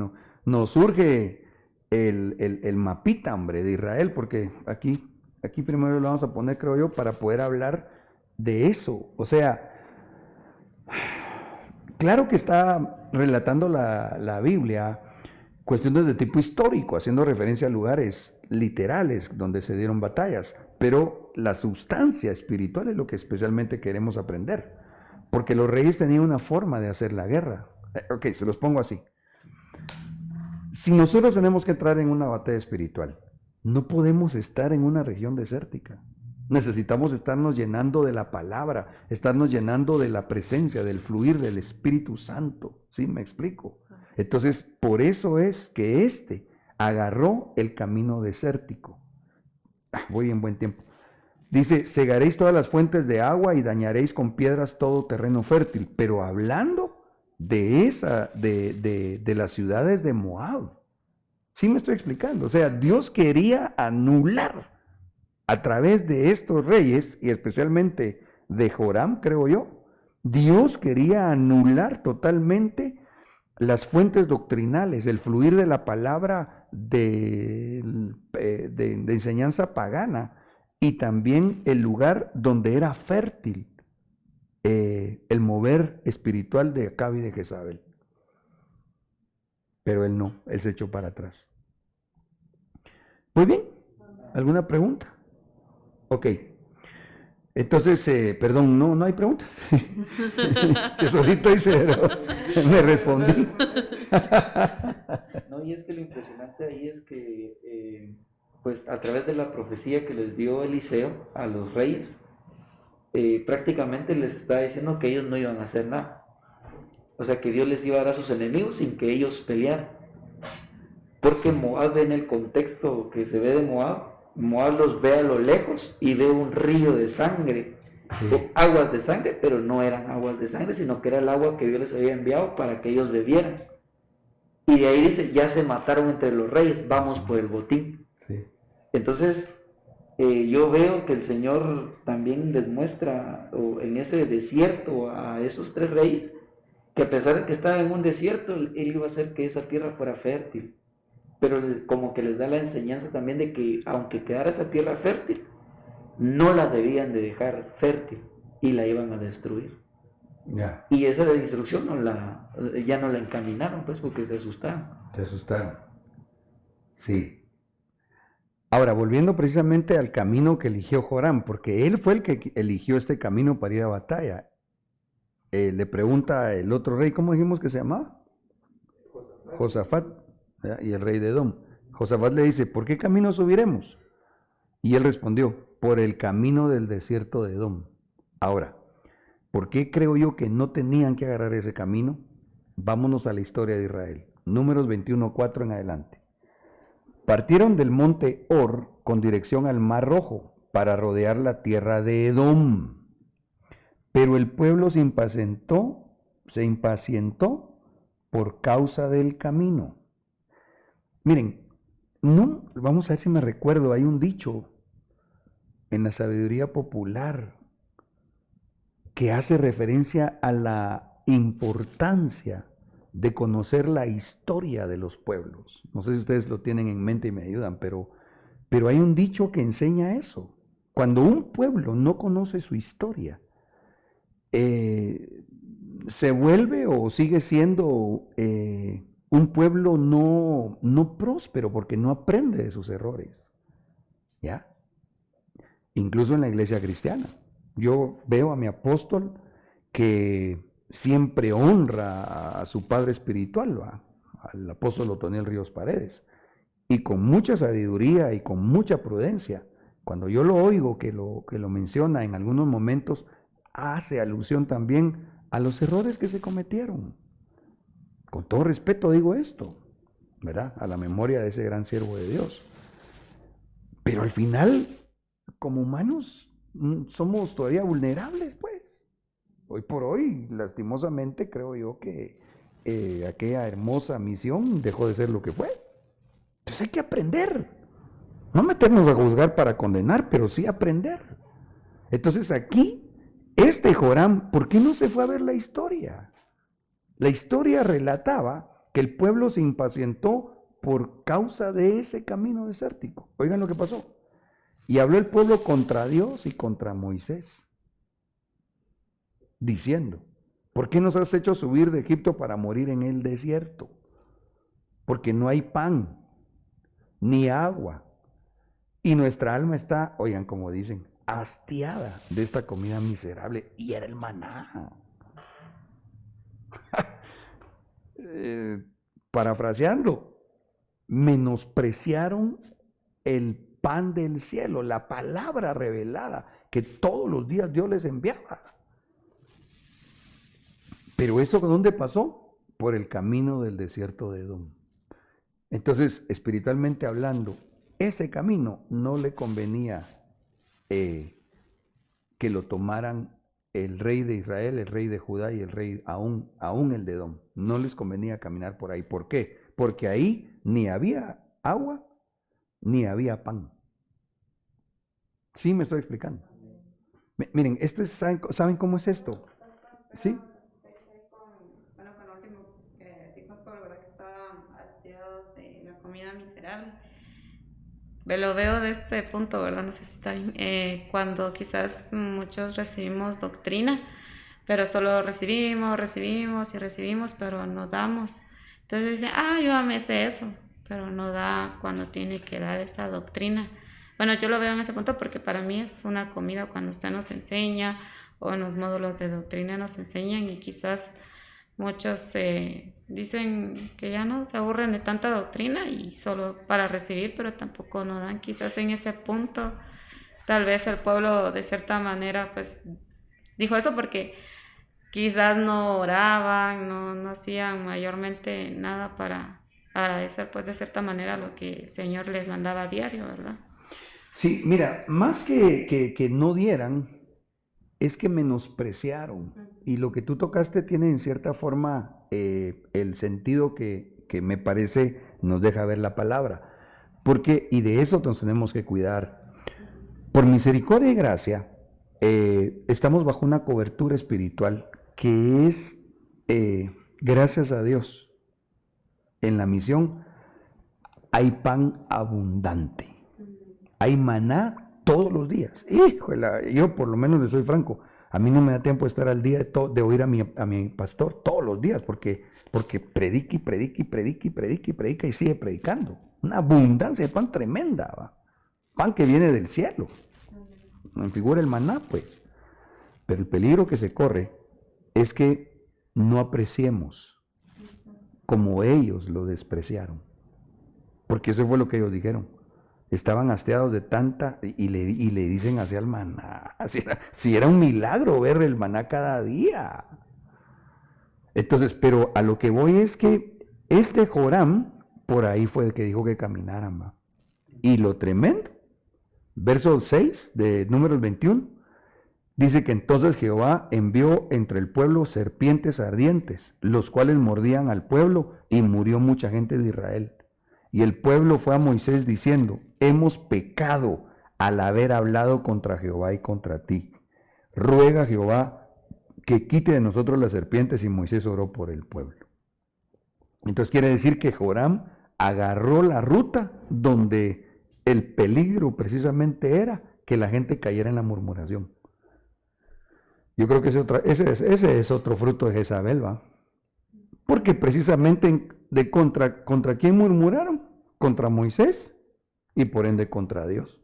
nos surge el mapita, hombre, de Israel, porque aquí primero lo vamos a poner, creo yo, para poder hablar de eso. O sea, claro que está relatando la Biblia cuestiones de tipo histórico, haciendo referencia a lugares literales donde se dieron batallas, pero la sustancia espiritual es lo que especialmente queremos aprender, porque los reyes tenían una forma de hacer la guerra. Ok, se los pongo así. Si nosotros tenemos que entrar en una batalla espiritual, no podemos estar en una región desértica. Necesitamos estarnos llenando de la palabra, estarnos llenando de la presencia, del fluir del Espíritu Santo. ¿Sí me explico? Entonces, por eso es que agarró el camino desértico. Voy en buen tiempo. Dice, cegaréis todas las fuentes de agua y dañaréis con piedras todo terreno fértil. Pero hablando de las ciudades de Moab. ¿Sí me estoy explicando? O sea, Dios quería anular a través de estos reyes, y especialmente de Joram, creo yo, Dios quería anular totalmente las fuentes doctrinales, el fluir de la palabra de enseñanza pagana, y también el lugar donde era fértil el mover espiritual de Acab y de Jezabel. Pero él no, él se echó para atrás. Muy bien, ¿alguna pregunta? Ok. Entonces, perdón, no hay preguntas. Que solito hice, pero me respondí. No, y es que lo impresionante ahí es que, pues a través de la profecía que les dio Eliseo a los reyes, prácticamente les estaba diciendo que ellos no iban a hacer nada. O sea, que Dios les iba a dar a sus enemigos sin que ellos pelearan. Porque Moab, en el contexto que se ve de Moab los ve a lo lejos y ve un río de sangre, aguas de sangre, pero no eran aguas de sangre, sino que era el agua que Dios les había enviado para que ellos bebieran. Y de ahí dice, ya se mataron entre los reyes, vamos por el botín. Sí. Entonces, yo veo que el Señor también les muestra en ese desierto a esos tres reyes, que a pesar de que estaban en un desierto, Él iba a hacer que esa tierra fuera fértil. Pero como que les da la enseñanza también de que aunque quedara esa tierra fértil, no la debían de dejar fértil y la iban a destruir. Ya. Y esa destrucción ya no la encaminaron, pues, porque se asustaron. Se asustaron. Sí. Ahora, volviendo precisamente al camino que eligió Joram, porque él fue el que eligió este camino para ir a batalla. Le pregunta el otro rey, ¿cómo dijimos que se llamaba? Josafat, ¿verdad? Y el rey de Edom. Josafat le dice, ¿por qué camino subiremos? Y él respondió, por el camino del desierto de Edom. Ahora, ¿por qué creo yo que no tenían que agarrar ese camino? Vámonos a la historia de Israel. Números 21:4 en adelante. Partieron del monte Or con dirección al Mar Rojo para rodear la tierra de Edom. Pero el pueblo se impacientó por causa del camino. Miren, no, vamos a ver si me recuerdo, hay un dicho en la sabiduría popular que hace referencia a la importancia de conocer la historia de los pueblos. No sé si ustedes lo tienen en mente y me ayudan, pero hay un dicho que enseña eso. Cuando un pueblo no conoce su historia, se vuelve o sigue siendo un pueblo no próspero porque no aprende de sus errores. ¿ya? Incluso en la iglesia cristiana. Yo veo a mi apóstol que siempre honra a su padre espiritual, ¿va? Al apóstol Otoniel Ríos Paredes, y con mucha sabiduría y con mucha prudencia. Cuando yo lo oigo que lo menciona en algunos momentos, hace alusión también a los errores que se cometieron. Con todo respeto digo esto, ¿verdad? A la memoria de ese gran siervo de Dios. Pero al final, como humanos, somos todavía vulnerables, pues. Hoy por hoy, lastimosamente, creo yo que aquella hermosa misión dejó de ser lo que fue. Entonces hay que aprender. No meternos a juzgar para condenar, pero sí aprender. Entonces aquí, Joram, ¿por qué no se fue a ver la historia? La historia relataba que el pueblo se impacientó por causa de ese camino desértico. Oigan lo que pasó. Y habló el pueblo contra Dios y contra Moisés, diciendo, ¿por qué nos has hecho subir de Egipto para morir en el desierto? Porque no hay pan, ni agua, y nuestra alma está, oigan como dicen, hastiada de esta comida miserable. Y era el maná. Parafraseando, menospreciaron el pan del cielo, la palabra revelada que todos los días Dios les enviaba. Pero eso ¿dónde pasó? Por el camino del desierto de Edom. Entonces, espiritualmente hablando, ese camino no le convenía que lo tomaran el rey de Israel, el rey de Judá y el rey aún el de Edom. No les convenía caminar por ahí. ¿Por qué? Porque ahí ni había agua ni había pan. ¿Sí me estoy explicando? Miren, esto es, ¿saben cómo es esto? ¿Sí? Bueno, con lo último que dijo, por verdad que estaban hastiados de la comida miserable. Lo veo de este punto, ¿verdad? No sé si está bien. Cuando quizás muchos recibimos doctrina, pero solo recibimos, pero no damos. Entonces dicen, yo ya me sé eso, pero no da cuando tiene que dar esa doctrina. Bueno, yo lo veo en ese punto porque para mí es una comida cuando usted nos enseña o en los módulos de doctrina nos enseñan y quizás muchos dicen que ya no se aburren de tanta doctrina y solo para recibir, pero tampoco no dan. Quizás en ese punto, tal vez el pueblo de cierta manera pues dijo eso porque quizás no oraban, no hacían mayormente nada para agradecer pues de cierta manera lo que el Señor les mandaba a diario, ¿verdad? Sí, mira, más que no dieran, es que menospreciaron. Y lo que tú tocaste tiene en cierta forma el sentido que me parece nos deja ver la palabra. Porque, y de eso nos tenemos que cuidar. Por misericordia y gracia, estamos bajo una cobertura espiritual que es, gracias a Dios, en la misión hay pan abundante. Hay maná todos los días. Híjole, yo por lo menos le soy franco. A mí no me da tiempo de estar al día de oír a mi pastor todos los días, porque predica y sigue predicando. Una abundancia de pan tremenda, ¿va? Pan que viene del cielo. En figura el maná, pues. Pero el peligro que se corre es que no apreciemos como ellos lo despreciaron. Porque eso fue lo que ellos dijeron. Estaban hastiados de tanta, y le dicen hacia el maná. Si era un milagro ver el maná cada día. Entonces, pero a lo que voy es que Joram, por ahí fue el que dijo que caminaran, ¿va? Y lo tremendo, verso 6 de Números 21, dice que entonces Jehová envió entre el pueblo serpientes ardientes, los cuales mordían al pueblo, y murió mucha gente de Israel. Y el pueblo fue a Moisés diciendo, hemos pecado al haber hablado contra Jehová y contra ti. Ruega a Jehová que quite de nosotros las serpientes, y Moisés oró por el pueblo. Entonces quiere decir que Joram agarró la ruta donde el peligro precisamente era que la gente cayera en la murmuración. Yo creo que ese es otro fruto de Jezabel, ¿va? Porque precisamente contra quién murmuraron, contra Moisés y por ende contra Dios.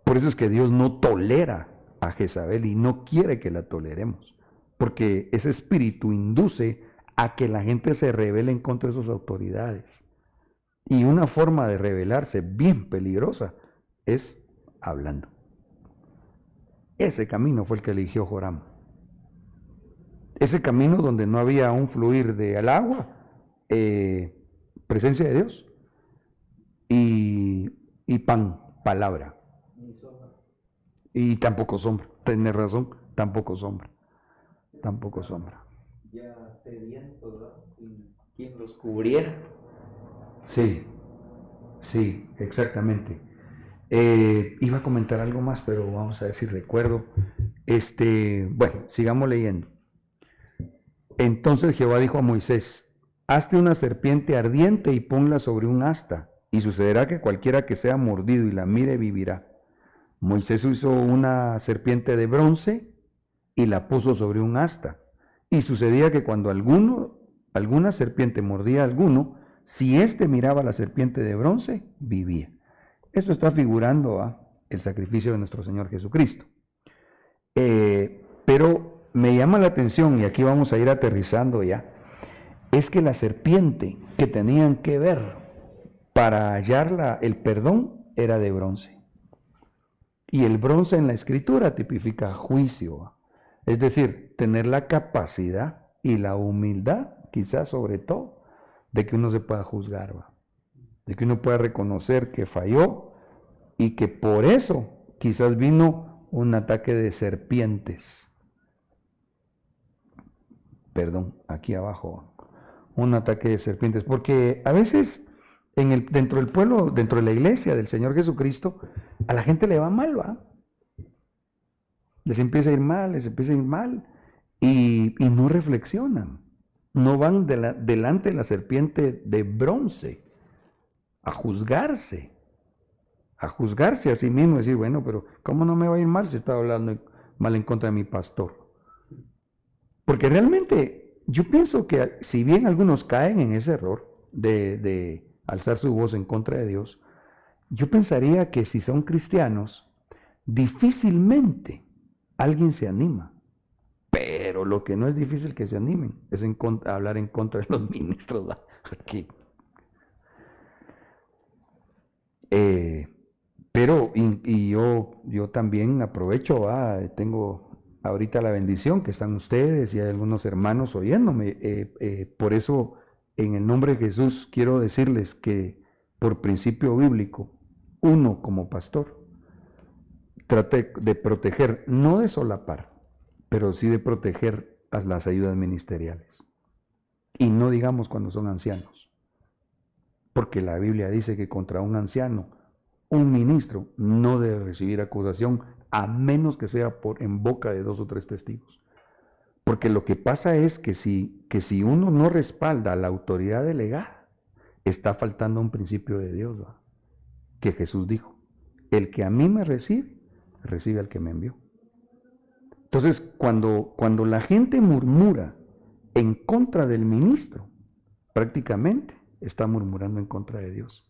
Por eso es que Dios no tolera a Jezabel y no quiere que la toleremos, porque ese espíritu induce a que la gente se rebele en contra de sus autoridades. Y una forma de rebelarse bien peligrosa es hablando. Ese camino fue el que eligió Joram. Ese camino donde no había un fluir del agua, presencia de Dios, y pan, palabra. Y tampoco sombra. Tienes razón, tampoco sombra. Tampoco sombra. Ya sedientos, ¿verdad? Quien los cubriera. Sí, sí, exactamente. Iba a comentar algo más, pero vamos a ver si recuerdo. Bueno, sigamos leyendo. Entonces Jehová dijo a Moisés: hazte una serpiente ardiente y ponla sobre un asta, y sucederá que cualquiera que sea mordido y la mire vivirá. Moisés hizo una serpiente de bronce y la puso sobre un asta. Y sucedía que cuando alguna serpiente mordía a alguno, si éste miraba la serpiente de bronce, vivía. Esto está figurando a el sacrificio de nuestro Señor Jesucristo. Pero me llama la atención, y aquí vamos a ir aterrizando ya, es que la serpiente que tenían que ver para hallar el perdón era de bronce. Y el bronce en la Escritura tipifica juicio, es decir, tener la capacidad y la humildad, quizás sobre todo, de que uno se pueda juzgar, de que uno pueda reconocer que falló y que por eso quizás vino un ataque de serpientes. Perdón, aquí abajo, un ataque de serpientes, porque a veces dentro del pueblo, dentro de la iglesia del Señor Jesucristo, a la gente le va mal, les empieza a ir mal, y no reflexionan, no van delante de la serpiente de bronce a juzgarse a sí mismo, decir, bueno, pero ¿cómo no me va a ir mal si estaba hablando mal en contra de mi pastor? Porque realmente yo pienso que si bien algunos caen en ese error de alzar su voz en contra de Dios, yo pensaría que si son cristianos, difícilmente alguien se anima. Pero lo que no es difícil que se animen es hablar en contra de los ministros. Aquí. Pero yo también aprovecho, tengo ahorita la bendición que están ustedes y hay algunos hermanos oyéndome. Por eso, en el nombre de Jesús, quiero decirles que por principio bíblico, uno como pastor, trate de proteger, no de solapar, pero sí de proteger a las ayudas ministeriales. Y no digamos cuando son ancianos, porque la Biblia dice que contra un anciano, un ministro no debe recibir acusación a menos que sea en boca de 2 o 3 testigos. Porque lo que pasa es que si uno no respalda a la autoridad delegada, está faltando un principio de Dios, que Jesús dijo: el que a mí me recibe, recibe al que me envió. Entonces, cuando la gente murmura en contra del ministro, prácticamente está murmurando en contra de Dios.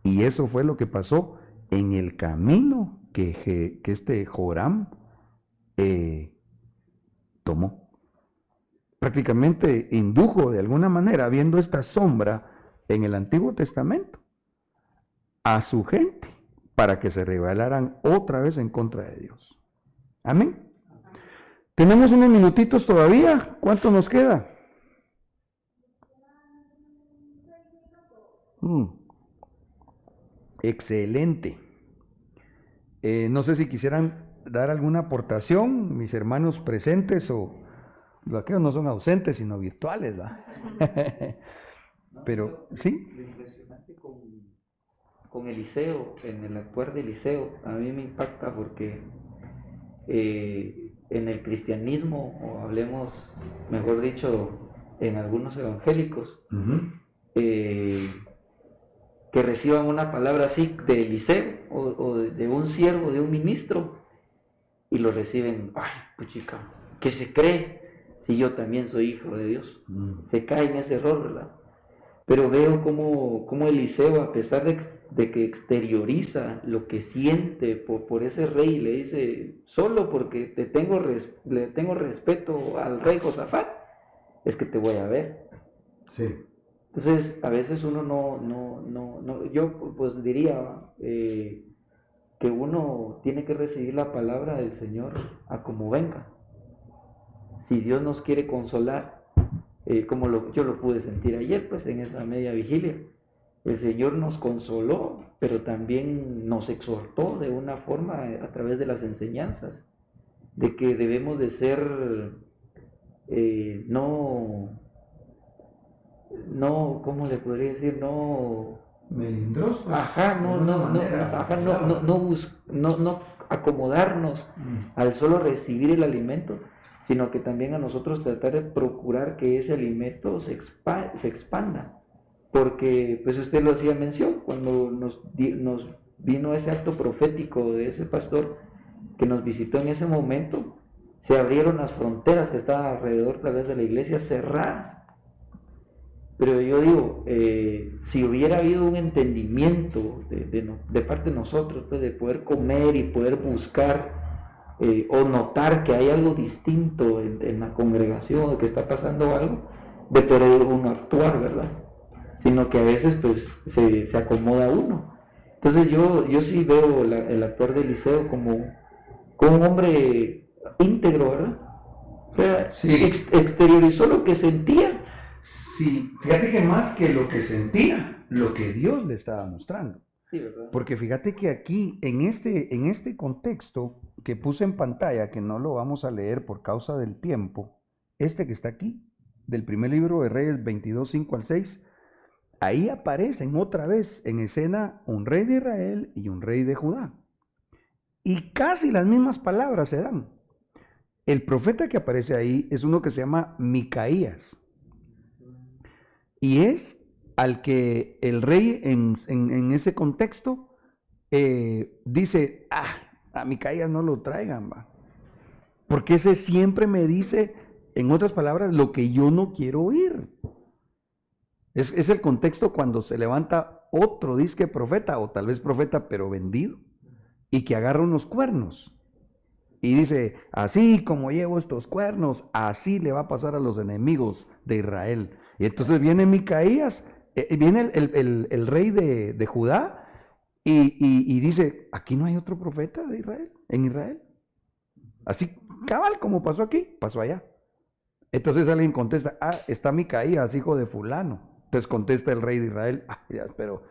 Y eso fue lo que pasó en el camino que este Joram tomó. Prácticamente indujo de alguna manera, viendo esta sombra en el Antiguo Testamento, a su gente para que se rebelaran otra vez en contra de Dios. Amén. Tenemos unos minutitos todavía. ¿Cuánto nos queda? Excelente. No sé si quisieran dar alguna aportación, mis hermanos presentes, o los que no son ausentes, sino virtuales, ¿va? Pero, ¿sí? Lo impresionante con Eliseo, en el actuar de Eliseo, a mí me impacta porque en el cristianismo, o hablemos, mejor dicho, en algunos evangélicos, que reciban una palabra así de Eliseo o de un siervo, de un ministro, y lo reciben, ay, puchica, ¿qué se cree si yo también soy hijo de Dios? Se cae en ese error, ¿verdad? pero veo como Eliseo, a pesar de que exterioriza lo que siente por ese rey, le dice, solo porque le tengo respeto al rey Josafat, es que te voy a ver. Sí. Entonces, a veces uno yo pues diría que uno tiene que recibir la palabra del Señor a como venga. Si Dios nos quiere consolar, yo lo pude sentir ayer, pues en esa media vigilia, el Señor nos consoló, pero también nos exhortó de una forma a través de las enseñanzas, de que debemos de ser, ¿cómo le podría decir? No, Melindrosos. ajá, no acomodarnos al solo recibir el alimento, sino que también a nosotros tratar de procurar que ese alimento se expanda. Porque, pues usted lo hacía mención, cuando nos vino ese acto profético de ese pastor que nos visitó en ese momento, se abrieron las fronteras que estaban alrededor tal vez de la iglesia cerradas. Pero yo digo, si hubiera habido un entendimiento de parte de nosotros, pues, de poder comer y poder buscar o notar que hay algo distinto en la congregación, que está pasando algo, de poder uno actuar, ¿verdad? Sino que a veces pues se acomoda uno. Entonces yo sí veo el actuar de Eliseo como un hombre íntegro, ¿verdad? O sea, Sí. exteriorizó lo que sentía. Sí, fíjate que más que lo que sentía, lo que Dios le estaba mostrando. Sí, ¿verdad? Porque fíjate que aquí, en este contexto que puse en pantalla, que no lo vamos a leer por causa del tiempo, este que está aquí, del primer libro de Reyes 22, 5 al 6, ahí aparecen otra vez en escena un rey de Israel y un rey de Judá. Y casi las mismas palabras se dan. El profeta que aparece ahí es uno que se llama Micaías. Y es al que el rey en ese contexto dice, a Micaías no lo traigan, va. Porque ese siempre me dice, en otras palabras, lo que yo no quiero oír. Es el contexto cuando se levanta otro disque profeta, o tal vez profeta, pero vendido, y que agarra unos cuernos. Y dice, así como llevo estos cuernos, así le va a pasar a los enemigos de Israel. Y entonces viene Micaías, viene el rey de Judá, y dice, aquí no hay otro profeta de Israel, en Israel. Así, cabal, como pasó aquí, pasó allá. Entonces alguien contesta, está Micaías, hijo de fulano. Entonces contesta el rey de Israel, ya, pero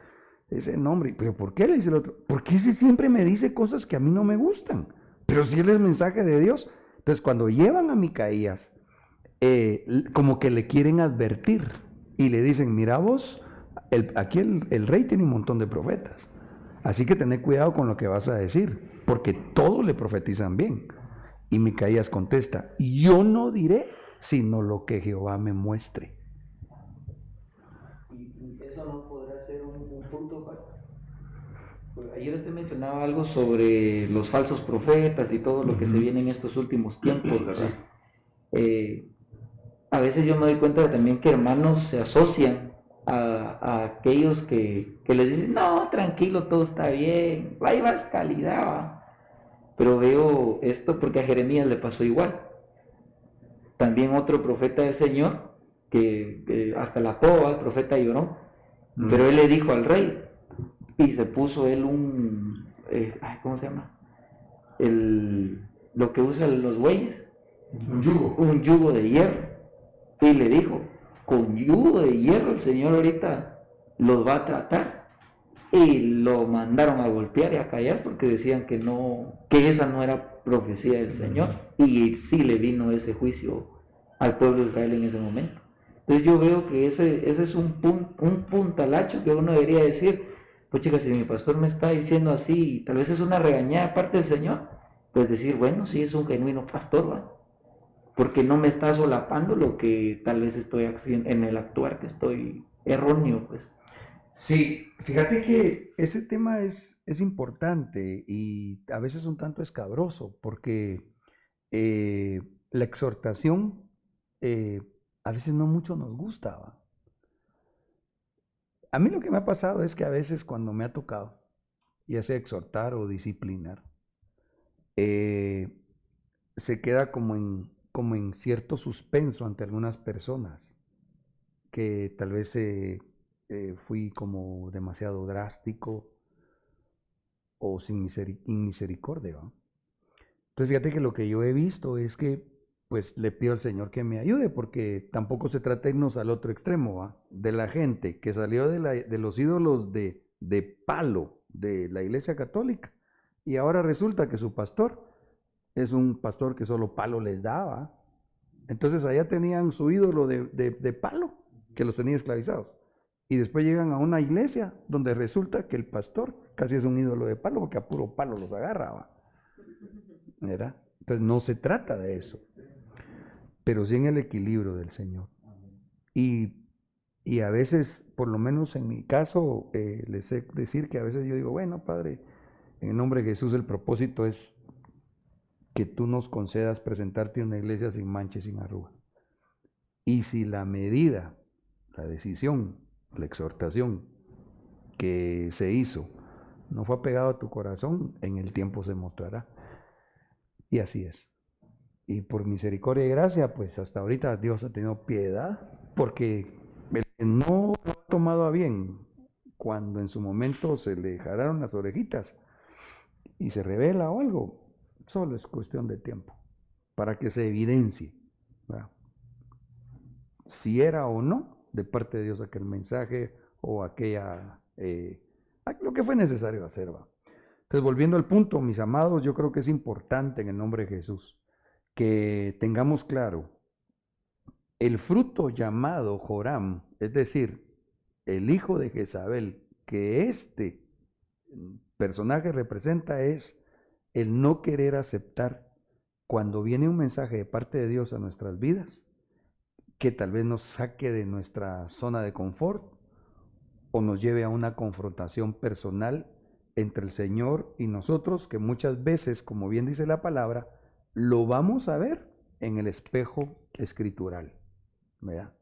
ese nombre, pero ¿por qué le dice el otro? Porque ese siempre me dice cosas que a mí no me gustan. Pero si él es mensaje de Dios. Entonces cuando llevan a Micaías, como que le quieren advertir y le dicen, mira vos, aquí el rey tiene un montón de profetas. Así que tened cuidado con lo que vas a decir, porque todos le profetizan bien. Y Micaías contesta, yo no diré sino lo que Jehová me muestre. Y eso no podrá ser un punto fácil. Pues ayer usted mencionaba algo sobre los falsos profetas y todo lo que se viene en estos últimos tiempos, ¿verdad? A veces yo me doy cuenta también que hermanos se asocian a aquellos que les dicen, no, tranquilo, todo está bien, hay más calidad, ¿va? Pero veo esto porque a Jeremías le pasó igual. También otro profeta del Señor, que hasta la toa, el profeta lloró, pero él le dijo al rey, y se puso él ¿cómo se llama? Lo que usan los bueyes. Un yugo de hierro. Y le dijo, con yugo de hierro el Señor ahorita los va a tratar. Y lo mandaron a golpear y a callar porque decían que esa no era profecía del Señor. Y sí le vino ese juicio al pueblo de Israel en ese momento. Entonces yo veo que ese es un puntalacho que uno debería decir, pues chicas, si mi pastor me está diciendo así, tal vez es una regañada parte del Señor, pues decir, bueno, sí es un genuino pastor, ¿va? Porque no me está solapando lo que tal vez estoy haciendo en el actuar, que estoy erróneo, pues. Sí, fíjate que ese tema es importante y a veces un tanto escabroso, porque la exhortación a veces no mucho nos gusta, ¿va? A mí lo que me ha pasado es que a veces cuando me ha tocado, ya sea exhortar o disciplinar, se queda como en cierto suspenso ante algunas personas, que tal vez fui como demasiado drástico o sin misericordia, ¿va? Entonces fíjate que lo que yo he visto es que pues le pido al Señor que me ayude, porque tampoco se trata de irnos al otro extremo, ¿va? De la gente que salió de los ídolos de palo de la Iglesia Católica y ahora resulta que su pastor es un pastor que solo palo les daba. Entonces allá tenían su ídolo de palo que los tenía esclavizados. Y después llegan a una iglesia donde resulta que el pastor casi es un ídolo de palo porque a puro palo los agarraba. ¿Verdad? Entonces no se trata de eso, pero sí en el equilibrio del Señor. Y a veces, por lo menos en mi caso, les sé decir que a veces yo digo, bueno, Padre, en el nombre de Jesús el propósito es que tú nos concedas presentarte en una iglesia sin mancha y sin arruga. Y si la medida, la decisión, la exhortación que se hizo no fue apegado a tu corazón, en el tiempo se mostrará. Y así es. Y por misericordia y gracia, pues hasta ahorita Dios ha tenido piedad, porque el que no lo ha tomado a bien, cuando en su momento se le jalaron las orejitas y se revela o algo, solo es cuestión de tiempo, para que se evidencie, ¿verdad? Si era o no de parte de Dios aquel mensaje o lo que fue necesario hacer, ¿va? Entonces, volviendo al punto, mis amados, yo creo que es importante en el nombre de Jesús que tengamos claro el fruto llamado Joram, es decir, el hijo de Jezabel, que este personaje representa, es el no querer aceptar cuando viene un mensaje de parte de Dios a nuestras vidas, que tal vez nos saque de nuestra zona de confort o nos lleve a una confrontación personal entre el Señor y nosotros, que muchas veces, como bien dice la palabra, lo vamos a ver en el espejo escritural, ¿verdad?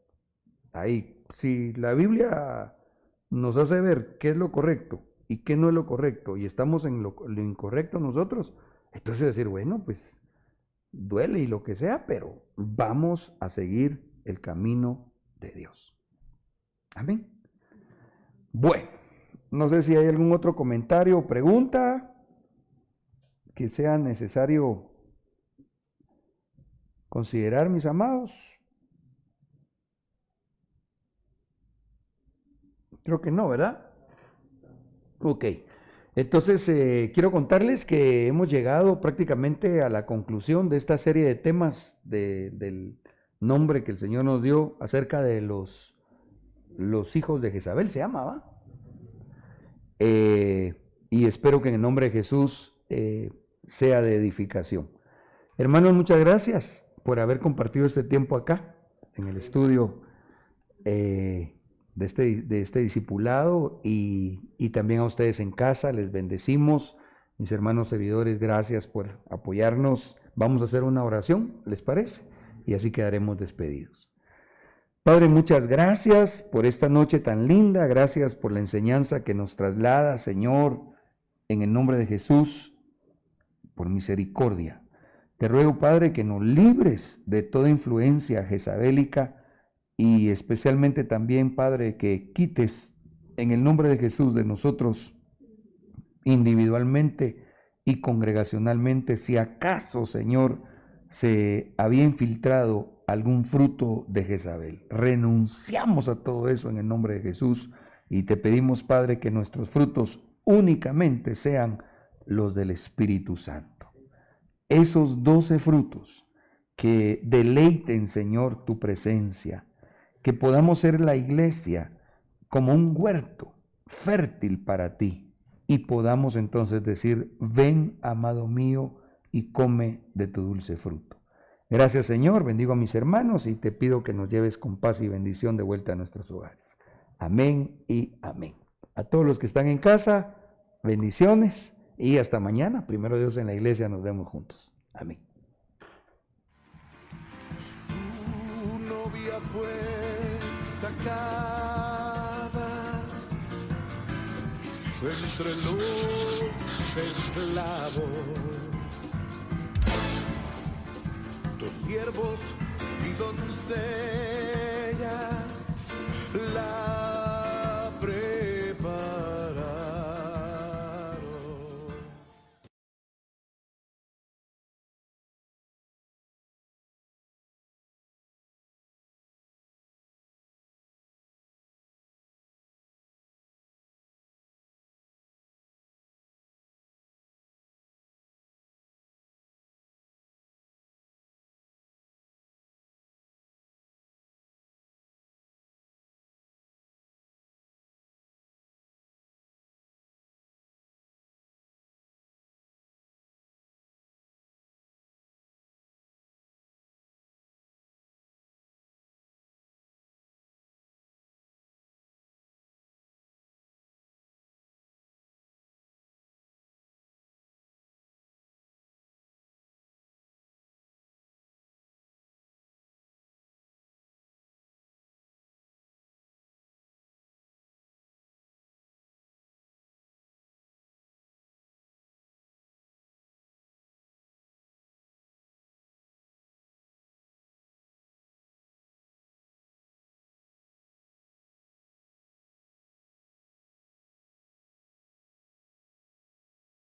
Ahí, si la Biblia nos hace ver qué es lo correcto y qué no es lo correcto, y estamos en lo incorrecto nosotros, entonces decir, bueno, pues duele y lo que sea, pero vamos a seguir el camino de Dios. Amén. Bueno, no sé si hay algún otro comentario o pregunta que sea necesario considerar, mis amados. Creo que no, ¿verdad? Ok. Entonces, quiero contarles que hemos llegado prácticamente a la conclusión de esta serie de temas del nombre que el Señor nos dio acerca de los hijos de Jezabel, se llamaba. Y espero que en el nombre de Jesús sea de edificación. Hermanos, muchas gracias por haber compartido este tiempo acá, en el estudio de este discipulado, y también a ustedes en casa, les bendecimos. Mis hermanos servidores, gracias por apoyarnos. Vamos a hacer una oración, ¿les parece? Y así quedaremos despedidos. Padre, muchas gracias por esta noche tan linda, gracias por la enseñanza que nos traslada, Señor, en el nombre de Jesús, por misericordia. Te ruego, Padre, que nos libres de toda influencia jezabélica y especialmente también, Padre, que quites en el nombre de Jesús de nosotros individualmente y congregacionalmente, si acaso, Señor, se había infiltrado algún fruto de Jezabel. Renunciamos a todo eso en el nombre de Jesús y te pedimos, Padre, que nuestros frutos únicamente sean los del Espíritu Santo. Esos 12 frutos que deleiten, Señor, tu presencia, que podamos ser la iglesia como un huerto fértil para ti y podamos entonces decir, ven, amado mío, y come de tu dulce fruto. Gracias, Señor, bendigo a mis hermanos y te pido que nos lleves con paz y bendición de vuelta a nuestros hogares. Amén y amén. A todos los que están en casa, bendiciones y hasta mañana. Primero Dios, en la iglesia nos vemos juntos. Amén. Tu novia fue sacada entre los esclavos, tus siervos y doncellas, la